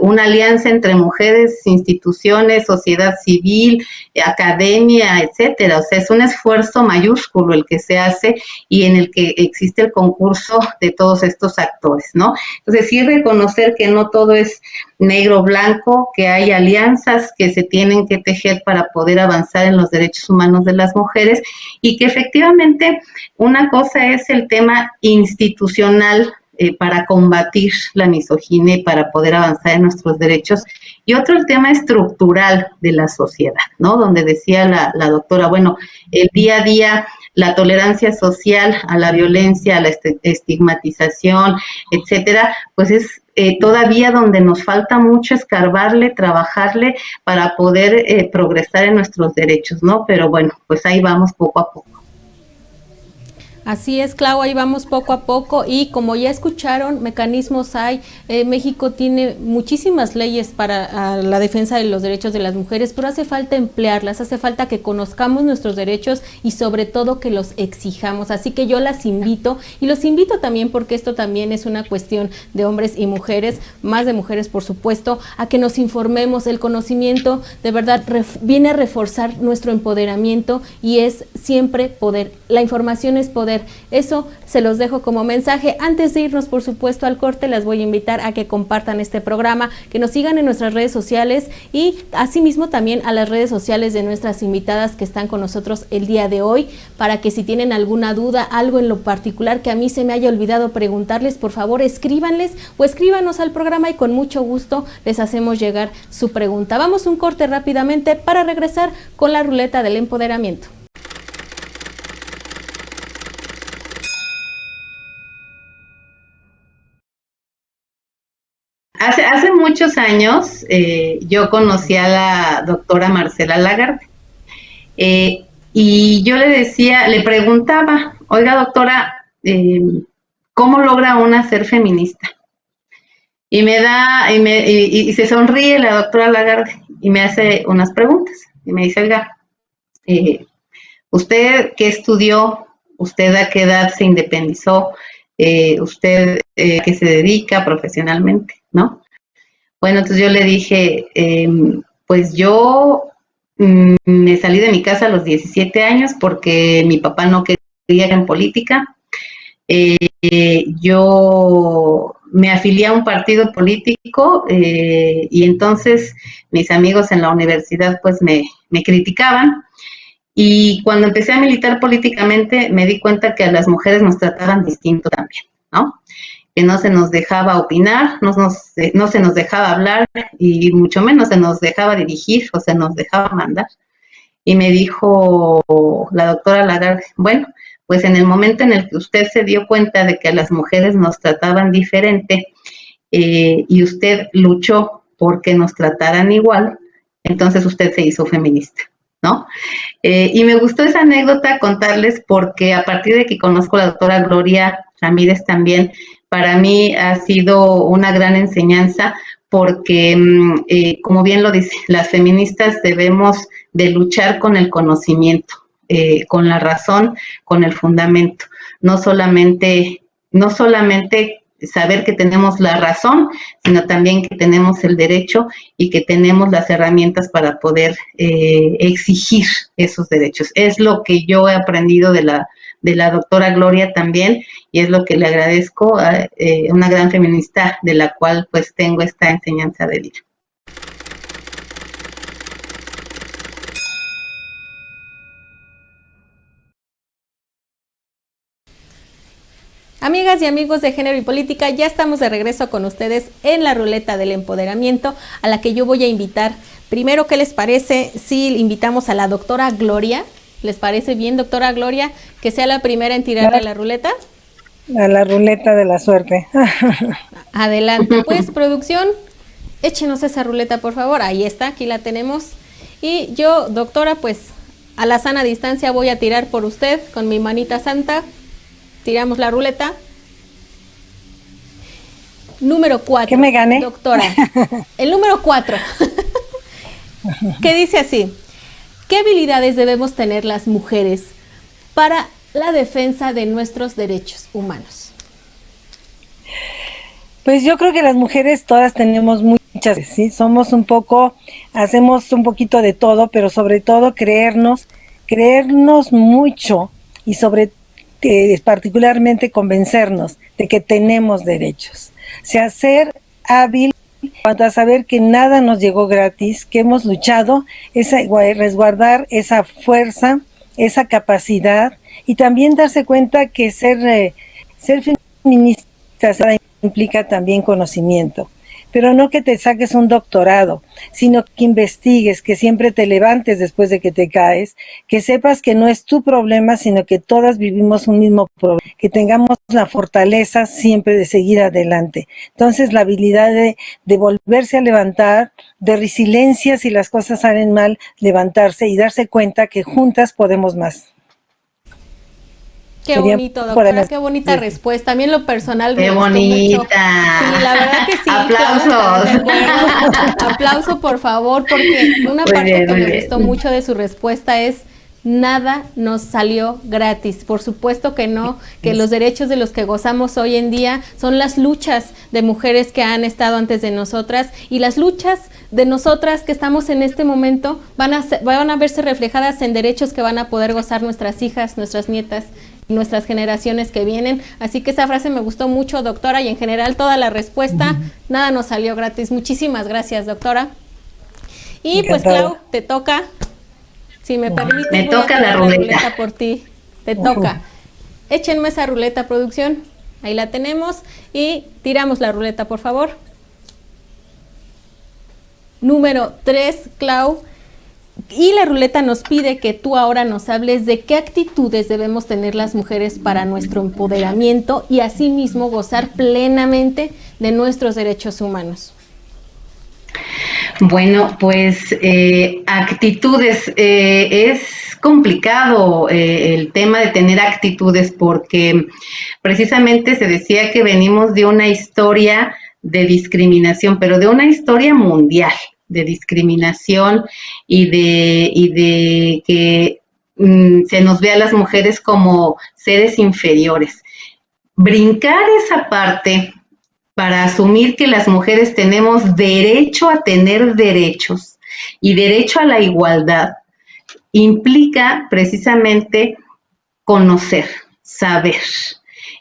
Speaker 4: una alianza entre mujeres, instituciones, sociedad civil, academia, etcétera. O sea, es un esfuerzo mayúsculo el que se hace y en el que existe el concurso de todos estos actores, ¿no? Entonces, sí reconocer que no todo es negro o blanco, que hay alianzas que se tienen que tejer para poder avanzar en los derechos humanos de las mujeres, y que efectivamente una cosa es el tema institucional para combatir la misoginia y para poder avanzar en nuestros derechos, y otro el tema estructural de la sociedad, ¿no? Donde decía la doctora, bueno, el día a día, la tolerancia social a la violencia, a la estigmatización, etcétera, pues es todavía donde nos falta mucho escarbarle, trabajarle para poder progresar en nuestros derechos, ¿no? Pero bueno, pues ahí vamos poco a poco.
Speaker 3: Así es, Clau, ahí vamos poco a poco, y como ya escucharon, mecanismos hay. México tiene muchísimas leyes para la defensa de los derechos de las mujeres, pero hace falta emplearlas, hace falta que conozcamos nuestros derechos y sobre todo que los exijamos. Así que yo las invito, y los invito también, porque esto también es una cuestión de hombres y mujeres, más de mujeres por supuesto, a que nos informemos. El conocimiento de verdad viene a reforzar nuestro empoderamiento, y es siempre poder. La información es poder. Eso se los dejo como mensaje. Antes de irnos, por supuesto, al corte, las voy a invitar a que compartan este programa, que nos sigan en nuestras redes sociales, y asimismo también a las redes sociales de nuestras invitadas que están con nosotros el día de hoy, para que si tienen alguna duda, algo en lo particular que a mí se me haya olvidado preguntarles, por favor escríbanles o escríbanos al programa, y con mucho gusto les hacemos llegar su pregunta. Vamos a un corte rápidamente para regresar con la ruleta del empoderamiento.
Speaker 4: Hace muchos años yo conocí a la doctora Marcela Lagarde y yo le preguntaba, oiga doctora, ¿cómo logra una ser feminista? Y se sonríe la doctora Lagarde y me hace unas preguntas y me dice, oiga, ¿usted qué estudió? ¿Usted a qué edad se independizó? ¿Usted a qué se dedica profesionalmente? ¿No? Bueno, entonces yo le dije, pues yo me salí de mi casa a los 17 años porque mi papá no quería ir en política. Yo me afilié a un partido político y entonces mis amigos en la universidad pues me criticaban. Y cuando empecé a militar políticamente me di cuenta que a las mujeres nos trataban distinto también, ¿no? Que no se nos dejaba opinar, no se nos dejaba hablar y mucho menos se nos dejaba dirigir o se nos dejaba mandar. Y me dijo la doctora Lagarde, bueno, pues en el momento en el que usted se dio cuenta de que a las mujeres nos trataban diferente y usted luchó porque nos trataran igual, entonces usted se hizo feminista, ¿no? Y me gustó esa anécdota contarles porque a partir de que conozco a la doctora Gloria Ramírez también, para mí ha sido una gran enseñanza porque, como bien lo dice, las feministas debemos de luchar con el conocimiento, con la razón, con el fundamento, no solamente saber que tenemos la razón, sino también que tenemos el derecho y que tenemos las herramientas para poder exigir esos derechos. Es lo que yo he aprendido de la doctora Gloria también, y es lo que le agradezco a una gran feminista de la cual pues tengo esta enseñanza de vida.
Speaker 3: Amigas y amigos de Género y Política, ya estamos de regreso con ustedes en la ruleta del empoderamiento, a la que yo voy a invitar. Primero, ¿qué les parece si invitamos a la doctora Gloria? ¿Les parece bien, doctora Gloria, que sea la primera en tirarle la ruleta?
Speaker 2: A la ruleta de la suerte.
Speaker 3: Adelante, pues, producción, échenos esa ruleta, por favor. Ahí está, aquí la tenemos. Y yo, doctora, pues, a la sana distancia voy a tirar por usted con mi manita santa. Tiramos la ruleta. Número 4.
Speaker 2: ¿Qué me gané?
Speaker 3: Doctora. El número 4. Que dice así: ¿qué habilidades debemos tener las mujeres para la defensa de nuestros derechos humanos?
Speaker 2: Pues yo creo que las mujeres todas tenemos muchas, ¿sí? Hacemos un poquito de todo, pero sobre todo creernos mucho y particularmente convencernos de que tenemos derechos. O sea, ser hábil para saber que nada nos llegó gratis, que hemos luchado, resguardar esa fuerza, esa capacidad, y también darse cuenta que ser feminista implica también conocimiento. Pero no que te saques un doctorado, sino que investigues, que siempre te levantes después de que te caes, que sepas que no es tu problema, sino que todas vivimos un mismo problema, que tengamos la fortaleza siempre de seguir adelante. Entonces, la habilidad de volverse a levantar, de resiliencia si las cosas salen mal, levantarse y darse cuenta que juntas podemos más.
Speaker 3: Qué bonito, doctora, qué bonita respuesta. A mí en lo personal me gustó mucho. Sí, la verdad que sí.
Speaker 4: ¡Aplausos!
Speaker 3: Aplauso, por favor, porque una parte que me gustó mucho de su respuesta es: nada nos salió gratis. Por supuesto que no, que los derechos de los que gozamos hoy en día son las luchas de mujeres que han estado antes de nosotras, y las luchas de nosotras que estamos en este momento van a verse reflejadas en derechos que van a poder gozar nuestras hijas, nuestras nietas, nuestras generaciones que vienen. Así que esa frase me gustó mucho, doctora, y en general toda la respuesta. Nada nos salió gratis. Muchísimas gracias, doctora. Y pues, Clau, te toca. Si me permites,
Speaker 4: me toca la ruleta
Speaker 3: por ti. Te toca. Échenme esa ruleta, producción. Ahí la tenemos y tiramos la ruleta, por favor. Número 3, Clau. Y la ruleta nos pide que tú ahora nos hables de qué actitudes debemos tener las mujeres para nuestro empoderamiento y asimismo gozar plenamente de nuestros derechos humanos?
Speaker 4: Bueno, pues actitudes, es complicado el tema de tener actitudes porque precisamente se decía que venimos de una historia de discriminación, pero de una historia mundial de discriminación y de que se nos ve a las mujeres como seres inferiores. Brincar esa parte para asumir que las mujeres tenemos derecho a tener derechos y derecho a la igualdad, implica precisamente conocer, saber,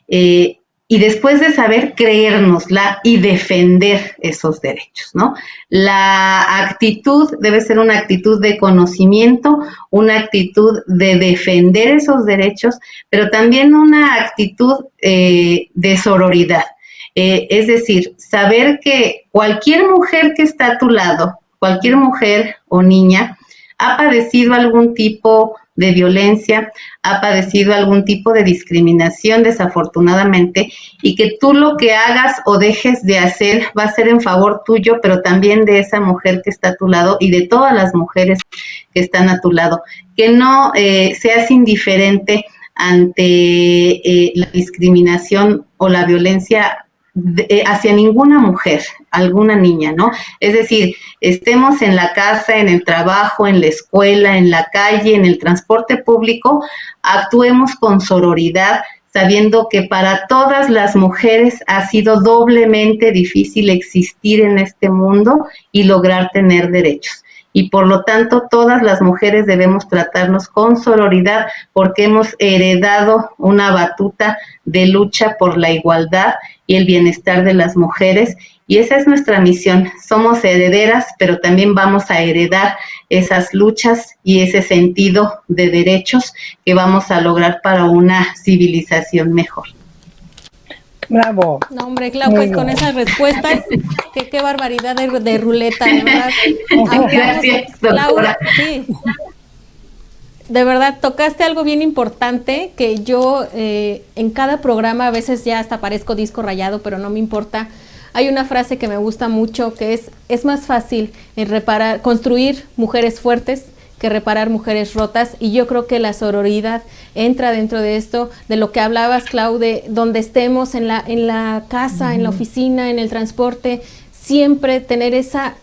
Speaker 4: y después de saber, creérnosla y defender esos derechos, ¿no? La actitud debe ser una actitud de conocimiento, una actitud de defender esos derechos, pero también una actitud de sororidad. Es decir, saber que cualquier mujer que está a tu lado, cualquier mujer o niña, ha padecido algún tipo de violencia, ha padecido algún tipo de discriminación, desafortunadamente, y que tú lo que hagas o dejes de hacer va a ser en favor tuyo, pero también de esa mujer que está a tu lado y de todas las mujeres que están a tu lado. Que no seas indiferente ante la discriminación o la violencia hacia ninguna mujer, alguna niña, ¿no? Es decir, estemos en la casa, en el trabajo, en la escuela, en la calle, en el transporte público, actuemos con sororidad, sabiendo que para todas las mujeres ha sido doblemente difícil existir en este mundo y lograr tener derechos. Y por lo tanto, todas las mujeres debemos tratarnos con sororidad porque hemos heredado una batuta de lucha por la igualdad y el bienestar de las mujeres, y esa es nuestra misión. Somos herederas, pero también vamos a heredar esas luchas y ese sentido de derechos que vamos a lograr para una civilización mejor.
Speaker 2: Bravo.
Speaker 3: No, hombre, Clau, pues con esas respuestas, qué barbaridad de ruleta, de verdad.
Speaker 4: Gracias, doctora.
Speaker 3: Clau, sí. De verdad, tocaste algo bien importante que yo en cada programa, a veces ya hasta parezco disco rayado, pero no me importa. Hay una frase que me gusta mucho que es más fácil construir mujeres fuertes que reparar mujeres rotas, y yo creo que la sororidad entra dentro de esto, de lo que hablabas, Clau, de donde estemos, en la casa, en la oficina, en el transporte, siempre tener esas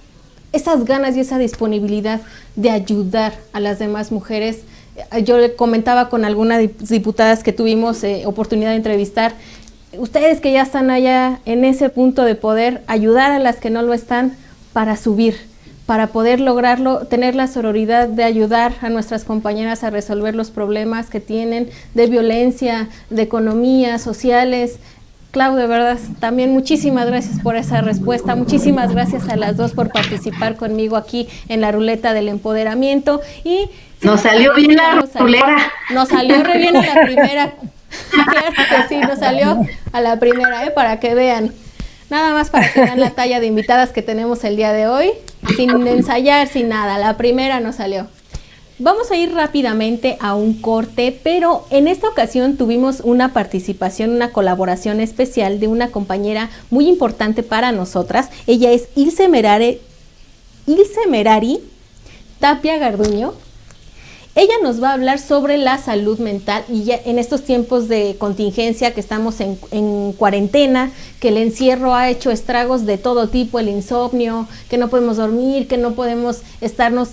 Speaker 3: ganas y esa disponibilidad de ayudar a las demás mujeres. Yo le comentaba con algunas diputadas que tuvimos oportunidad de entrevistar, ustedes que ya están allá en ese punto de poder ayudar a las que no lo están para subir, para poder lograrlo, tener la sororidad de ayudar a nuestras compañeras a resolver los problemas que tienen de violencia, de economía, sociales. Clau, de verdad, también muchísimas gracias por esa respuesta, muchísimas gracias a las dos por participar conmigo aquí en la ruleta del empoderamiento. Y
Speaker 4: nos salió bien la ruleta.
Speaker 3: Nos salió re bien a la primera. Claro que sí, nos salió a la primera, para que vean. Nada más para que vean la talla de invitadas que tenemos el día de hoy, sin ensayar, sin nada, la primera nos salió. Vamos a ir rápidamente a un corte, pero en esta ocasión tuvimos una participación, una colaboración especial de una compañera muy importante para nosotras. Ella es Ilse Merari Tapia Garduño. Ella nos va a hablar sobre la salud mental, y ya en estos tiempos de contingencia que estamos en cuarentena, que el encierro ha hecho estragos de todo tipo, el insomnio, que no podemos dormir, que no podemos estarnos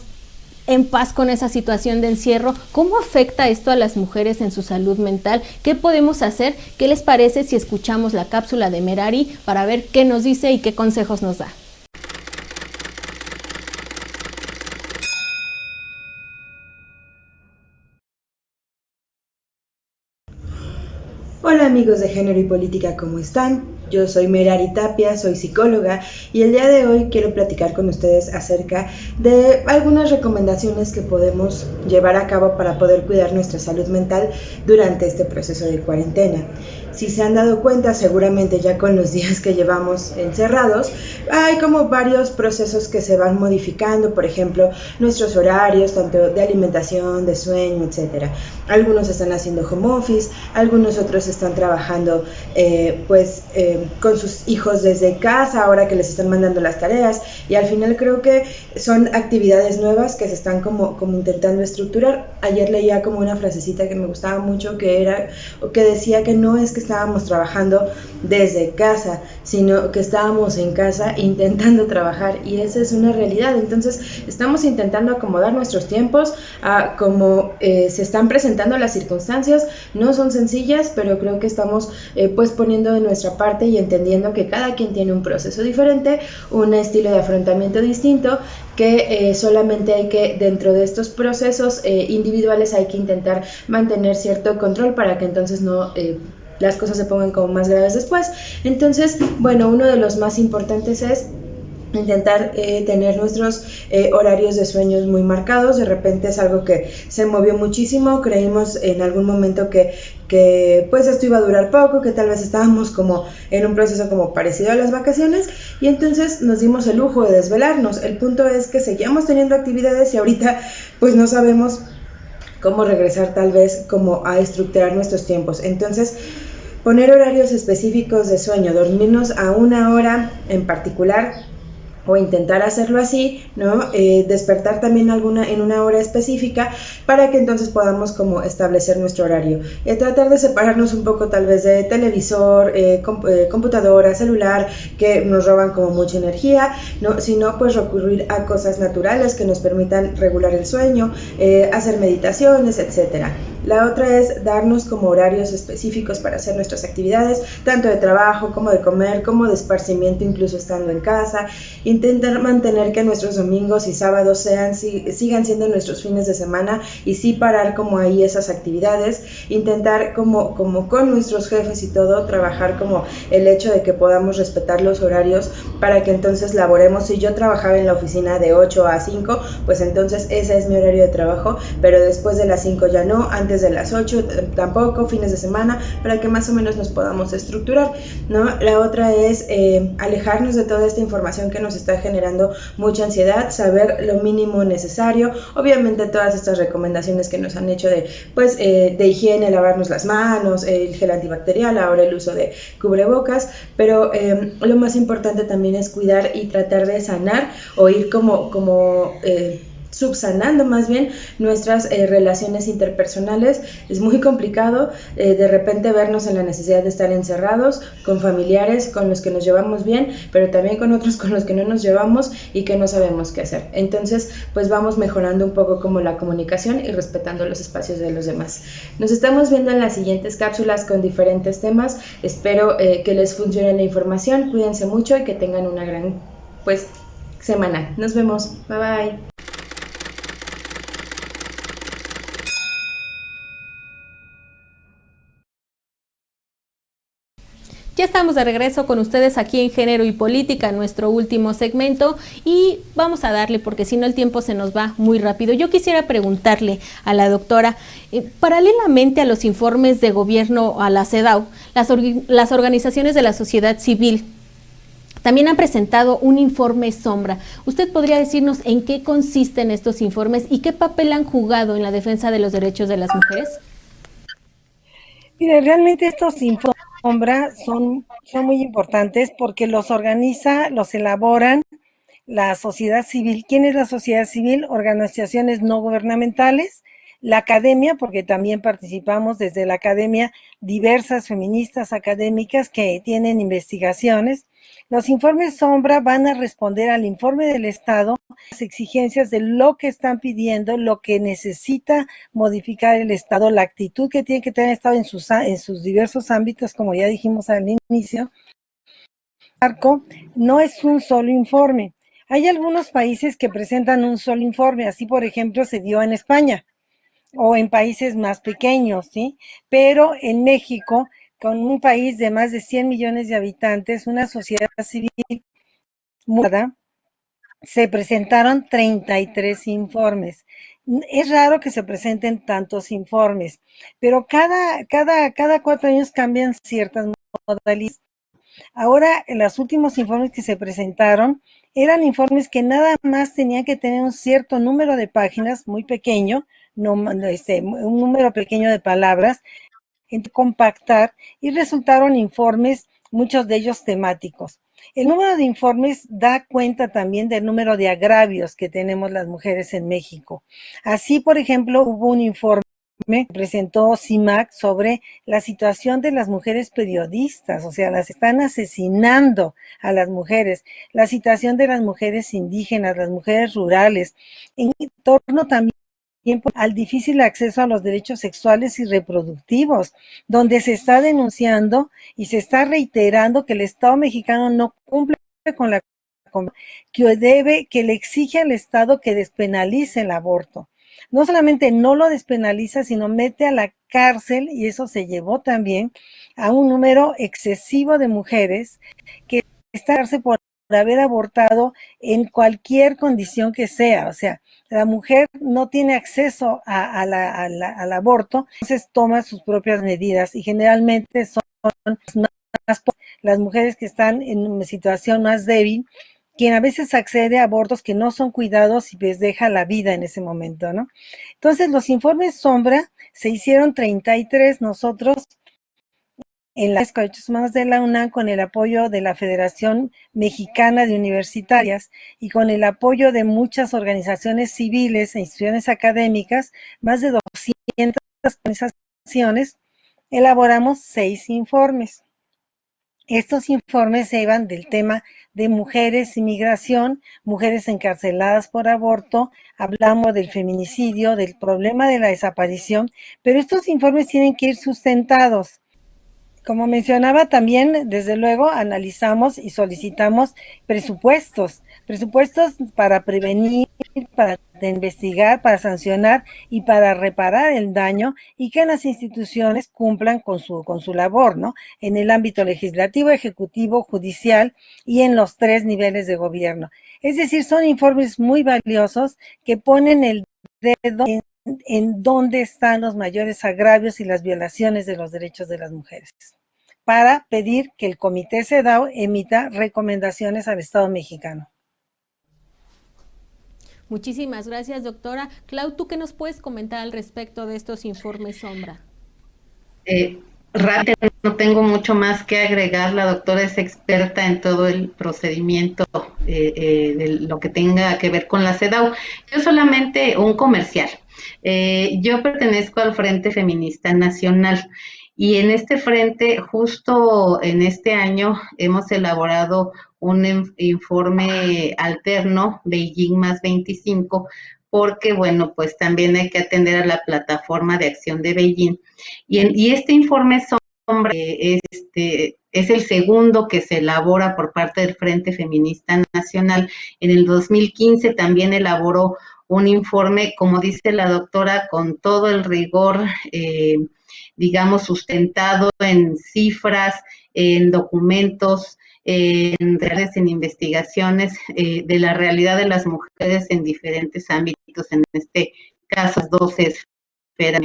Speaker 3: en paz con esa situación de encierro. ¿Cómo afecta esto a las mujeres en su salud mental? ¿Qué podemos hacer? ¿Qué les parece si escuchamos la cápsula de Merari para ver qué nos dice y qué consejos nos da?
Speaker 5: Hola amigos de Género y Política, ¿cómo están? Yo soy Merari Tapia, soy psicóloga, y el día de hoy quiero platicar con ustedes acerca de algunas recomendaciones que podemos llevar a cabo para poder cuidar nuestra salud mental durante este proceso de cuarentena. Si se han dado cuenta, seguramente ya con los días que llevamos encerrados, hay como varios procesos que se van modificando, por ejemplo, nuestros horarios, tanto de alimentación, de sueño, etc. Algunos están haciendo home office, algunos otros están trabajando con sus hijos desde casa, ahora que les están mandando las tareas, y al final creo que son actividades nuevas que se están como intentando estructurar. Ayer leía como una frasecita que me gustaba mucho, que decía que no es que estábamos trabajando desde casa, sino que estábamos en casa intentando trabajar, y esa es una realidad. Entonces estamos intentando acomodar nuestros tiempos a cómo se están presentando las circunstancias. No son sencillas, pero creo que estamos pues poniendo de nuestra parte y entendiendo que cada quien tiene un proceso diferente, un estilo de afrontamiento distinto, que solamente hay que, dentro de estos procesos individuales, hay que intentar mantener cierto control para que entonces no las cosas se pongan como más graves después. Entonces, bueno, uno de los más importantes es intentar tener nuestros horarios de sueños muy marcados. De repente es algo que se movió muchísimo, creímos en algún momento que pues esto iba a durar poco, que tal vez estábamos como en un proceso como parecido a las vacaciones, y entonces nos dimos el lujo de desvelarnos. El punto es que seguíamos teniendo actividades y ahorita pues no sabemos cómo regresar tal vez como a estructurar nuestros tiempos. Entonces, poner horarios específicos de sueño, dormirnos a una hora en particular, o intentar hacerlo así, ¿no? Despertar también en una hora específica, para que entonces podamos como establecer nuestro horario. Tratar de separarnos un poco tal vez de televisor, computadora, celular, que nos roban como mucha energía, ¿no? Sino pues recurrir a cosas naturales que nos permitan regular el sueño, hacer meditaciones, etcétera. La otra es darnos como horarios específicos para hacer nuestras actividades, tanto de trabajo como de comer, como de esparcimiento, incluso estando en casa. Intentar mantener que nuestros domingos y sábados sigan siendo nuestros fines de semana, y sí parar como ahí esas actividades. Intentar como con nuestros jefes y todo, trabajar como el hecho de que podamos respetar los horarios, para que entonces laboremos. Si yo trabajaba en la oficina de 8 a 5, pues entonces ese es mi horario de trabajo, pero después de las 5 ya no, antes de las 8 tampoco, fines de semana, para que más o menos nos podamos estructurar, ¿no? La otra es alejarnos de toda esta información que nos está generando mucha ansiedad, saber lo mínimo necesario. Obviamente todas estas recomendaciones que nos han hecho de higiene, lavarnos las manos, el gel antibacterial, ahora el uso de cubrebocas, pero lo más importante también es cuidar y tratar de sanar, o ir subsanando más bien nuestras relaciones interpersonales. Es muy complicado de repente vernos en la necesidad de estar encerrados con familiares con los que nos llevamos bien, pero también con otros con los que no nos llevamos y que no sabemos qué hacer. Entonces pues vamos mejorando un poco como la comunicación y respetando los espacios de los demás. Nos estamos viendo en las siguientes cápsulas con diferentes temas. Espero que les funcione la información. Cuídense mucho y que tengan una gran semana. Nos vemos. Bye bye.
Speaker 3: Ya estamos de regreso con ustedes aquí en Género y Política, nuestro último segmento, y vamos a darle, porque si no el tiempo se nos va muy rápido. Yo quisiera preguntarle a la doctora, paralelamente a los informes de gobierno, a la CEDAW, las organizaciones de la sociedad civil también han presentado un informe sombra. ¿Usted podría decirnos en qué consisten estos informes y qué papel han jugado en la defensa de los derechos de las mujeres?
Speaker 2: Mire, realmente estos informes sombra son muy importantes porque los organiza, los elaboran la sociedad civil. ¿Quién es la sociedad civil? Organizaciones no gubernamentales, la academia, porque también participamos desde la academia diversas feministas académicas que tienen investigaciones. Los informes sombra van a responder al informe del Estado, las exigencias de lo que están pidiendo, lo que necesita modificar el Estado, la actitud que tiene que tener el Estado en sus diversos ámbitos, como ya dijimos al inicio. No es un solo informe. Hay algunos países que presentan un solo informe, así por ejemplo se dio en España o en países más pequeños, ¿sí? Pero en México, con un país de más de 100 millones de habitantes, una sociedad civil mudada, se presentaron 33 informes. Es raro que se presenten tantos informes, pero cada 4 años cambian ciertas modalidades. Ahora, en los últimos informes que se presentaron, eran informes que nada más tenían que tener un cierto número de páginas, muy pequeño, un número pequeño de palabras, en compactar y resultaron informes, muchos de ellos temáticos. El número de informes da cuenta también del número de agravios que tenemos las mujeres en México. Así, por ejemplo, hubo un informe que presentó CIMAC sobre la situación de las mujeres periodistas, o sea, las están asesinando a las mujeres, la situación de las mujeres indígenas, las mujeres rurales, en torno también al difícil acceso a los derechos sexuales y reproductivos, donde se está denunciando y se está reiterando que el Estado mexicano no cumple con la que le exige al Estado que despenalice el aborto. No solamente no lo despenaliza, sino mete a la cárcel, y eso se llevó también a un número excesivo de mujeres que están por haber abortado en cualquier condición que sea. O sea, la mujer no tiene acceso al aborto, entonces toma sus propias medidas, y generalmente son las mujeres que están en una situación más débil, quien a veces accede a abortos que no son cuidados y les deja la vida en ese momento, ¿no? Entonces, los informes sombra se hicieron 33, nosotros en las Derechos Humanos de la UNAM, con el apoyo de la Federación Mexicana de Universitarias y con el apoyo de muchas organizaciones civiles e instituciones académicas, más de 200 organizaciones, elaboramos 6 informes. Estos informes se iban del tema de mujeres y migración, mujeres encarceladas por aborto, hablamos del feminicidio, del problema de la desaparición, pero estos informes tienen que ir sustentados. Como mencionaba también, desde luego, analizamos y solicitamos presupuestos para prevenir, para investigar, para sancionar y para reparar el daño, y que las instituciones cumplan con su labor, ¿no? En el ámbito legislativo, ejecutivo, judicial y en los 3 niveles de gobierno. Es decir, son informes muy valiosos que ponen el dedo en dónde están los mayores agravios y las violaciones de los derechos de las mujeres, para pedir que el Comité CEDAW emita recomendaciones al Estado mexicano.
Speaker 3: Muchísimas gracias, doctora. Clau, ¿tú qué nos puedes comentar al respecto de estos informes sombra?
Speaker 4: Rápido, no tengo mucho más que agregar. La doctora es experta en todo el procedimiento de lo que tenga que ver con la CEDAW. Yo solamente un comercial. Yo pertenezco al Frente Feminista Nacional, y en este frente, justo en este año, hemos elaborado un informe alterno, Beijing más 25, porque, bueno, pues también hay que atender a la plataforma de acción de Beijing. Y este informe sombra es el segundo que se elabora por parte del Frente Feminista Nacional. En el 2015 también elaboró un informe, como dice la doctora, con todo el rigor, digamos, sustentado en cifras, en documentos, en investigaciones de la realidad de las mujeres en diferentes ámbitos, en este caso 12 esferas,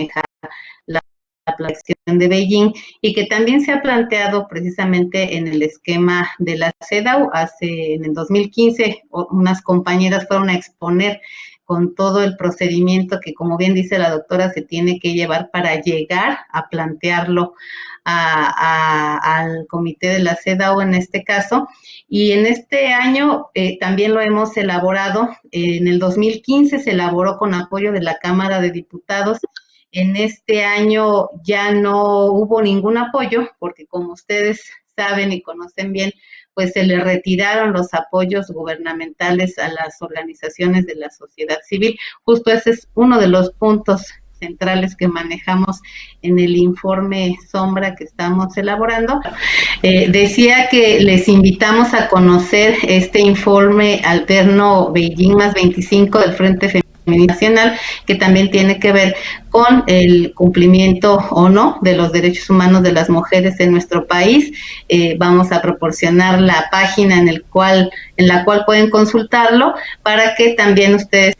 Speaker 4: la acción de Beijing, y que también se ha planteado precisamente en el esquema de la CEDAW. En el 2015 unas compañeras fueron a exponer con todo el procedimiento que, como bien dice la doctora, se tiene que llevar para llegar a plantearlo al comité de la CEDAW en este caso. Y en este año también lo hemos elaborado. En el 2015 se elaboró con apoyo de la Cámara de Diputados. En este año ya no hubo ningún apoyo, porque como ustedes saben y conocen bien, pues se le retiraron los apoyos gubernamentales a las organizaciones de la sociedad civil. Justo ese es uno de los puntos centrales que manejamos en el informe sombra que estamos elaborando. Decía que les invitamos a conocer este informe alterno Beijing más 25 del Frente Feminista Nacional, que también tiene que ver con el cumplimiento o no de los derechos humanos de las mujeres en nuestro país. Vamos a proporcionar la página en la cual pueden consultarlo, para que también ustedes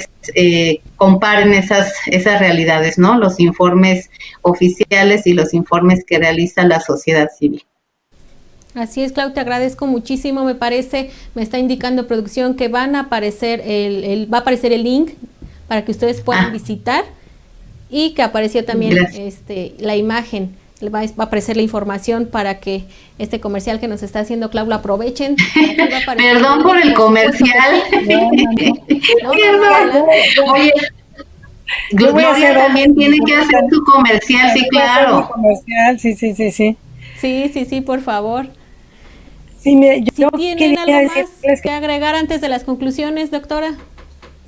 Speaker 4: comparen esas realidades, ¿no? Los informes oficiales y los informes que realiza la sociedad civil.
Speaker 3: Así es, Clau, te agradezco muchísimo. Me está indicando producción que va a aparecer el link para que ustedes puedan visitar, y que apareció también la imagen va a aparecer la información para que este comercial que nos está haciendo Clau lo aprovechen.
Speaker 4: Perdón por el comercial. Oye, Gloria también tiene que hacer su comercial, sí, claro.
Speaker 3: Sí, por favor.
Speaker 2: Sí, mire, yo
Speaker 3: ¿Tienen algo más que agregar antes de las conclusiones, doctora?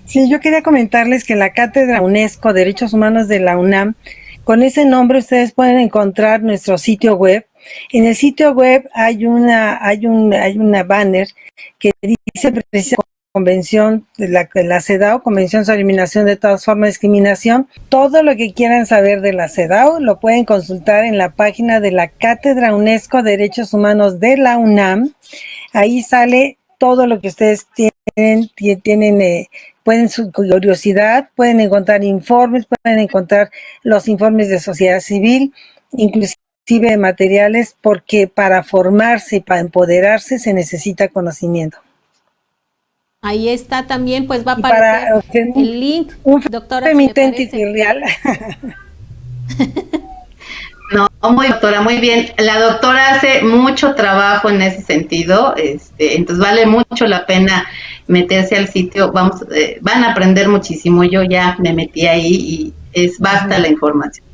Speaker 2: Sí, yo quería comentarles que la Cátedra UNESCO Derechos Humanos de la UNAM, con ese nombre ustedes pueden encontrar nuestro sitio web. En el sitio web hay una banner que dice precisamente Convención de la CEDAW, Convención sobre Eliminación de todas formas de discriminación. Todo lo que quieran saber de la CEDAW lo pueden consultar en la página de la Cátedra UNESCO Derechos Humanos de la UNAM. Ahí sale todo lo que ustedes pueden su curiosidad, pueden encontrar informes, pueden encontrar los informes de sociedad civil, inclusive de materiales, porque para formarse y para empoderarse se necesita conocimiento.
Speaker 3: Ahí está también, pues va a aparecer el link,
Speaker 2: doctora. Mi real.
Speaker 4: No, doctora, muy bien. La doctora hace mucho trabajo en ese sentido, entonces vale mucho la pena meterse al sitio. Van a aprender muchísimo. Yo ya me metí ahí y es basta la información.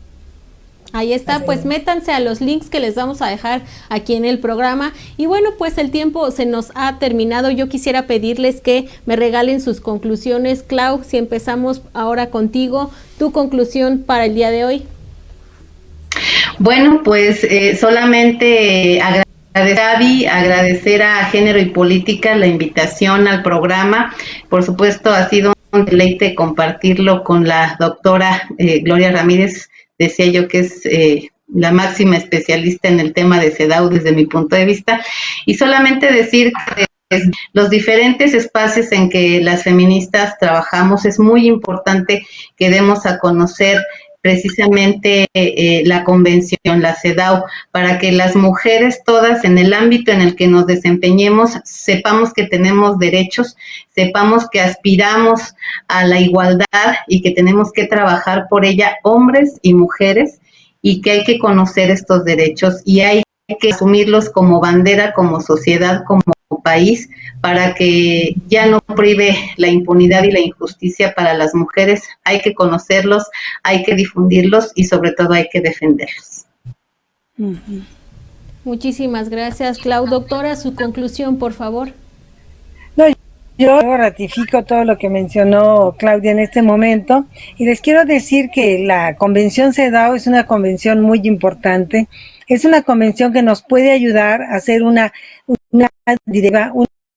Speaker 3: Ahí está, pues métanse a los links que les vamos a dejar aquí en el programa. Y bueno, pues el tiempo se nos ha terminado. Yo quisiera pedirles que me regalen sus conclusiones. Clau, si empezamos ahora contigo, tu conclusión para el día de hoy.
Speaker 4: Bueno, pues solamente agradecer a Género y Política la invitación al programa. Por supuesto, ha sido un deleite compartirlo con la doctora Gloria Ramírez. Decía yo que es la máxima especialista en el tema de CEDAW desde mi punto de vista. Y solamente decir que los diferentes espacios en que las feministas trabajamos es muy importante que demos a conocer precisamente la convención, la CEDAW, para que las mujeres todas en el ámbito en el que nos desempeñemos sepamos que tenemos derechos, sepamos que aspiramos a la igualdad y que tenemos que trabajar por ella, hombres y mujeres, y que hay que conocer estos derechos y hay que asumirlos como bandera, como sociedad, como país, para que ya no prive la impunidad y la injusticia para las mujeres. Hay que conocerlos, hay que difundirlos y sobre todo hay que defenderlos.
Speaker 3: Muchísimas gracias, Clau. Doctora, su conclusión, por favor.
Speaker 2: No, yo ratifico todo lo que mencionó Claudia en este momento y les quiero decir que la Convención CEDAW es una convención muy importante. Es una convención que nos puede ayudar a hacer una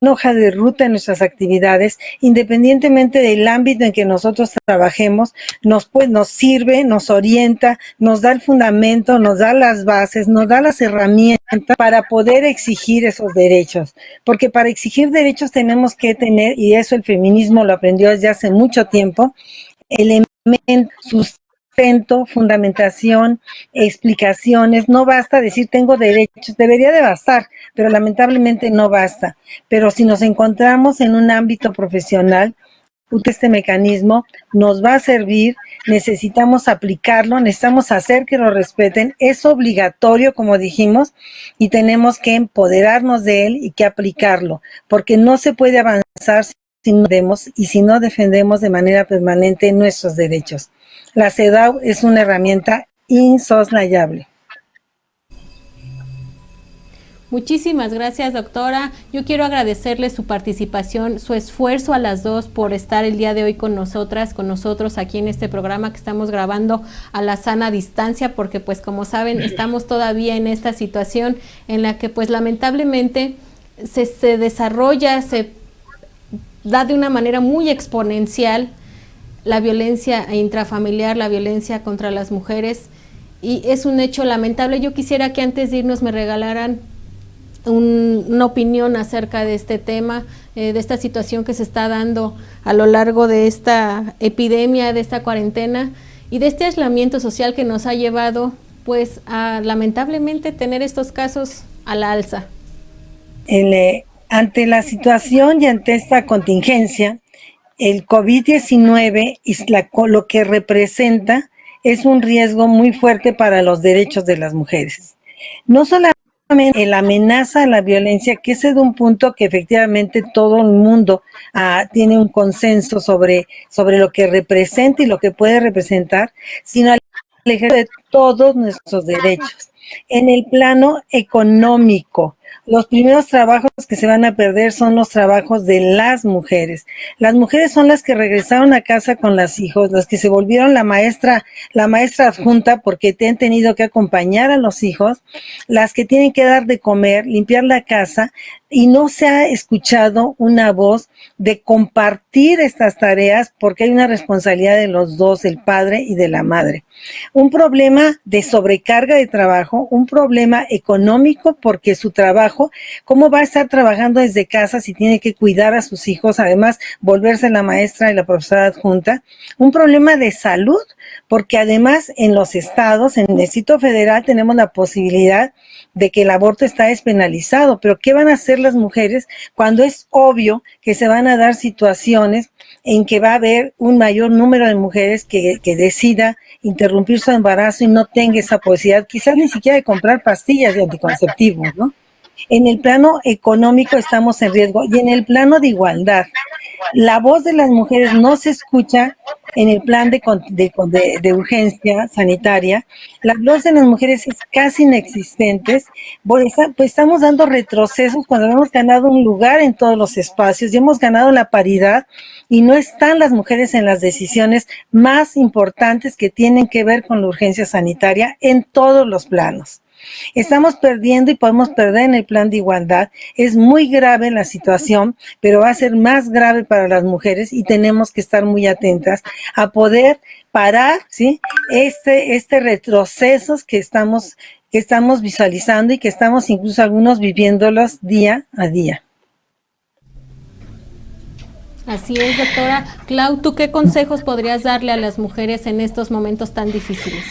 Speaker 2: hoja de ruta en nuestras actividades, independientemente del ámbito en que nosotros trabajemos, nos sirve, nos orienta, nos da el fundamento, nos da las bases, nos da las herramientas para poder exigir esos derechos, porque para exigir derechos tenemos que tener, y eso el feminismo lo aprendió desde hace mucho tiempo, elementos, fundamentación, explicaciones. No basta decir tengo derechos, debería de bastar, pero lamentablemente no basta. Pero si nos encontramos en un ámbito profesional, este mecanismo nos va a servir, necesitamos aplicarlo, necesitamos hacer que lo respeten, es obligatorio, como dijimos, y tenemos que empoderarnos de él y que aplicarlo, porque no se puede avanzar si no defendemos de manera permanente nuestros derechos. La CEDAW es una herramienta insoslayable.
Speaker 3: Muchísimas gracias, doctora. Yo quiero agradecerle su participación, su esfuerzo a las dos por estar el día de hoy con nosotros aquí en este programa que estamos grabando a la sana distancia, porque pues como saben, estamos todavía en esta situación en la que pues lamentablemente se desarrolla, se da de una manera muy exponencial la violencia intrafamiliar, la violencia contra las mujeres, y es un hecho lamentable. Yo quisiera que antes de irnos me regalaran una opinión acerca de este tema, de esta situación que se está dando a lo largo de esta epidemia, de esta cuarentena y de este aislamiento social que nos ha llevado pues a lamentablemente tener estos casos a la alza.
Speaker 2: Ante la situación y ante esta contingencia, el COVID-19 lo que representa es un riesgo muy fuerte para los derechos de las mujeres. No solamente la amenaza a la violencia, que ese es un punto que efectivamente todo el mundo tiene un consenso sobre lo que representa y lo que puede representar, sino al ejercicio de todos nuestros derechos. En el plano económico, los primeros trabajos que se van a perder son los trabajos de las mujeres. Las mujeres son las que regresaron a casa con los hijos, las que se volvieron la maestra adjunta porque te han tenido que acompañar a los hijos, las que tienen que dar de comer, limpiar la casa, y no se ha escuchado una voz de compartir estas tareas porque hay una responsabilidad de los dos, del padre y de la madre. Un problema de sobrecarga de trabajo, un problema económico porque su trabajo, ¿cómo va a estar trabajando desde casa si tiene que cuidar a sus hijos, además volverse la maestra y la profesora adjunta? Un problema de salud porque además en los estados, en el Distrito Federal tenemos la posibilidad de que el aborto está despenalizado, pero ¿qué van a hacer las mujeres cuando es obvio que se van a dar situaciones en que va a haber un mayor número de mujeres que decida interrumpir su embarazo y no tenga esa posibilidad, quizás ni siquiera de comprar pastillas de anticonceptivos, ¿no? En el plano económico estamos en riesgo y en el plano de igualdad. La voz de las mujeres no se escucha en el plan de urgencia sanitaria. La voz de las mujeres es casi inexistente. Pues estamos dando retrocesos cuando hemos ganado un lugar en todos los espacios y hemos ganado la paridad y no están las mujeres en las decisiones más importantes que tienen que ver con la urgencia sanitaria en todos los planos. Estamos perdiendo y podemos perder en el plan de igualdad. Es muy grave la situación, pero va a ser más grave para las mujeres y tenemos que estar muy atentas a poder parar, ¿sí?, este retrocesos que estamos visualizando y que estamos incluso algunos viviéndolos día a día.
Speaker 3: Así es, doctora. Clau, ¿tú qué consejos podrías darle a las mujeres en estos momentos tan difíciles?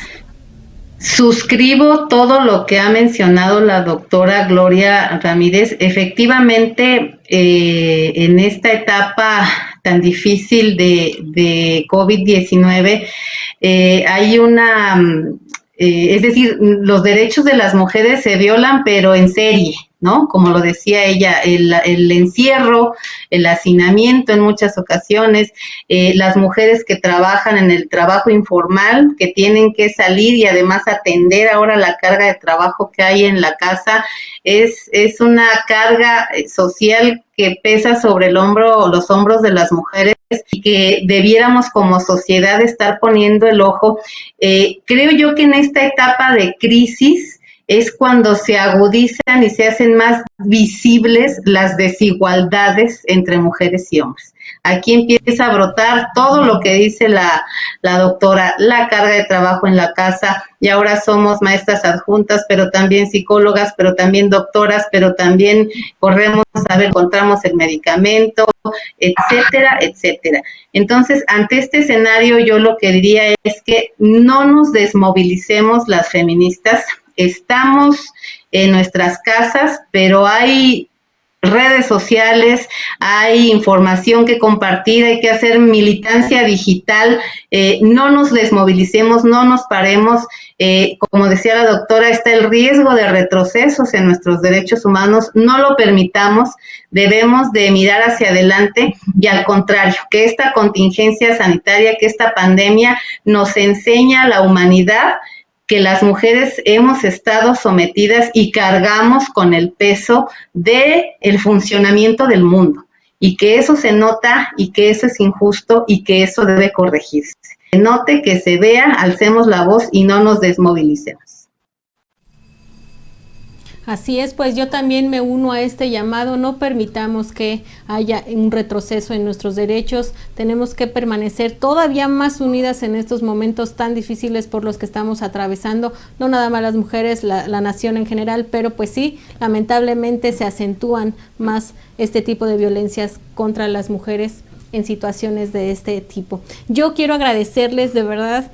Speaker 4: Suscribo todo lo que ha mencionado la doctora Gloria Ramírez. Efectivamente, en esta etapa tan difícil de COVID-19, hay es decir, los derechos de las mujeres se violan, pero en serie, ¿no? Como lo decía ella, el encierro, el hacinamiento en muchas ocasiones, las mujeres que trabajan en el trabajo informal, que tienen que salir y además atender ahora la carga de trabajo que hay en la casa, es una carga social que pesa sobre los hombros de las mujeres y que debiéramos como sociedad estar poniendo el ojo. Creo yo que en esta etapa de crisis es cuando se agudizan y se hacen más visibles las desigualdades entre mujeres y hombres. Aquí empieza a brotar todo lo que dice la doctora, la carga de trabajo en la casa, y ahora somos maestras adjuntas, pero también psicólogas, pero también doctoras, pero también corremos a ver, encontramos el medicamento, etcétera, etcétera. Entonces, ante este escenario, yo lo que diría es que no nos desmovilicemos las feministas. Estamos en nuestras casas, pero hay redes sociales, hay información que compartir, hay que hacer militancia digital, no nos desmovilicemos, no nos paremos, como decía la doctora, está el riesgo de retrocesos en nuestros derechos humanos, no lo permitamos, debemos de mirar hacia adelante y al contrario, que esta contingencia sanitaria, que esta pandemia nos enseña a la humanidad que las mujeres hemos estado sometidas y cargamos con el peso del funcionamiento del mundo, y que eso se nota y que eso es injusto y que eso debe corregirse. Que se note, que se vea, alcemos la voz y no nos desmovilicemos.
Speaker 3: Así es, pues yo también me uno a este llamado, no permitamos que haya un retroceso en nuestros derechos, tenemos que permanecer todavía más unidas en estos momentos tan difíciles por los que estamos atravesando, no nada más las mujeres, la nación en general, pero pues sí, lamentablemente se acentúan más este tipo de violencias contra las mujeres en situaciones de este tipo. Yo quiero agradecerles de verdad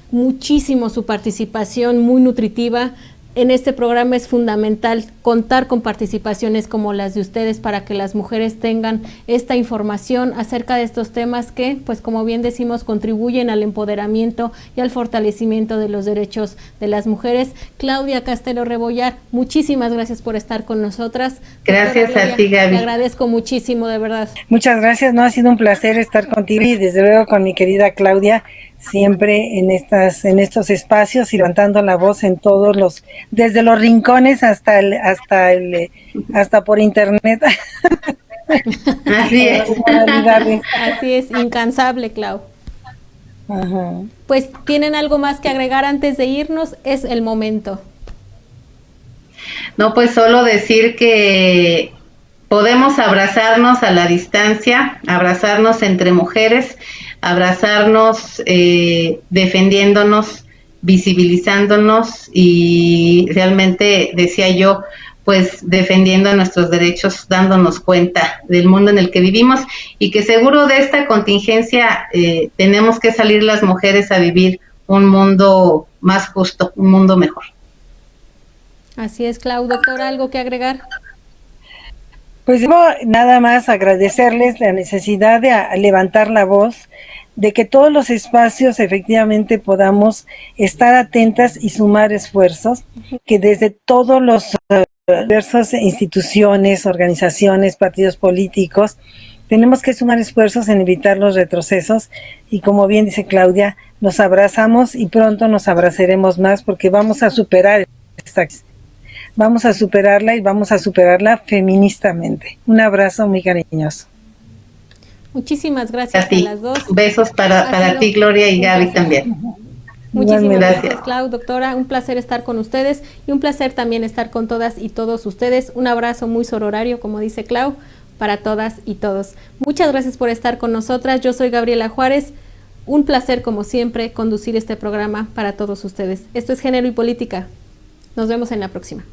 Speaker 3: muchísimo su participación, muy nutritiva. en este programa es fundamental contar con participaciones como las de ustedes para que las mujeres tengan esta información acerca de estos temas que, pues como bien decimos, contribuyen al empoderamiento y al fortalecimiento de los derechos de las mujeres. Claudia Castelo Rebollar, muchísimas gracias por estar con nosotras.
Speaker 4: Gracias a ti, Gaby.
Speaker 3: Te agradezco muchísimo, de verdad.
Speaker 2: Muchas gracias, no, ha sido un placer estar contigo y desde luego con mi querida Claudia, siempre en estos espacios y levantando la voz en todos los, desde los rincones hasta por internet.
Speaker 4: Así es.
Speaker 3: Así es, incansable, Clau.
Speaker 2: Ajá.
Speaker 3: Pues, ¿tienen algo más que agregar antes de irnos? Es el momento.
Speaker 4: No, pues solo decir que podemos abrazarnos a la distancia, abrazarnos entre mujeres, abrazarnos defendiéndonos, visibilizándonos y realmente, decía yo, pues defendiendo nuestros derechos, dándonos cuenta del mundo en el que vivimos y que seguro de esta contingencia tenemos que salir las mujeres a vivir un mundo más justo, un mundo mejor.
Speaker 3: Así es, Clau. Doctora, ¿algo que agregar?
Speaker 2: Pues nada más agradecerles la necesidad de levantar la voz, de que todos los espacios efectivamente podamos estar atentas y sumar esfuerzos, que desde todos los diversas instituciones, organizaciones, partidos políticos, tenemos que sumar esfuerzos en evitar los retrocesos y como bien dice Claudia, nos abrazamos y pronto nos abrazaremos más porque vamos a superar esta crisis. Vamos a superarla y vamos a superarla feministamente. Un abrazo muy cariñoso.
Speaker 3: Muchísimas gracias a las dos.
Speaker 4: Besos para ti, Gloria, y Gaby también.
Speaker 3: Muchísimas gracias, Clau, doctora. Un placer estar con ustedes y un placer también estar con todas y todos ustedes. Un abrazo muy sororario, como dice Clau, para todas y todos. Muchas gracias por estar con nosotras. Yo soy Gabriela Juárez. Un placer, como siempre, conducir este programa para todos ustedes. Esto es Género y Política. Nos vemos en la próxima.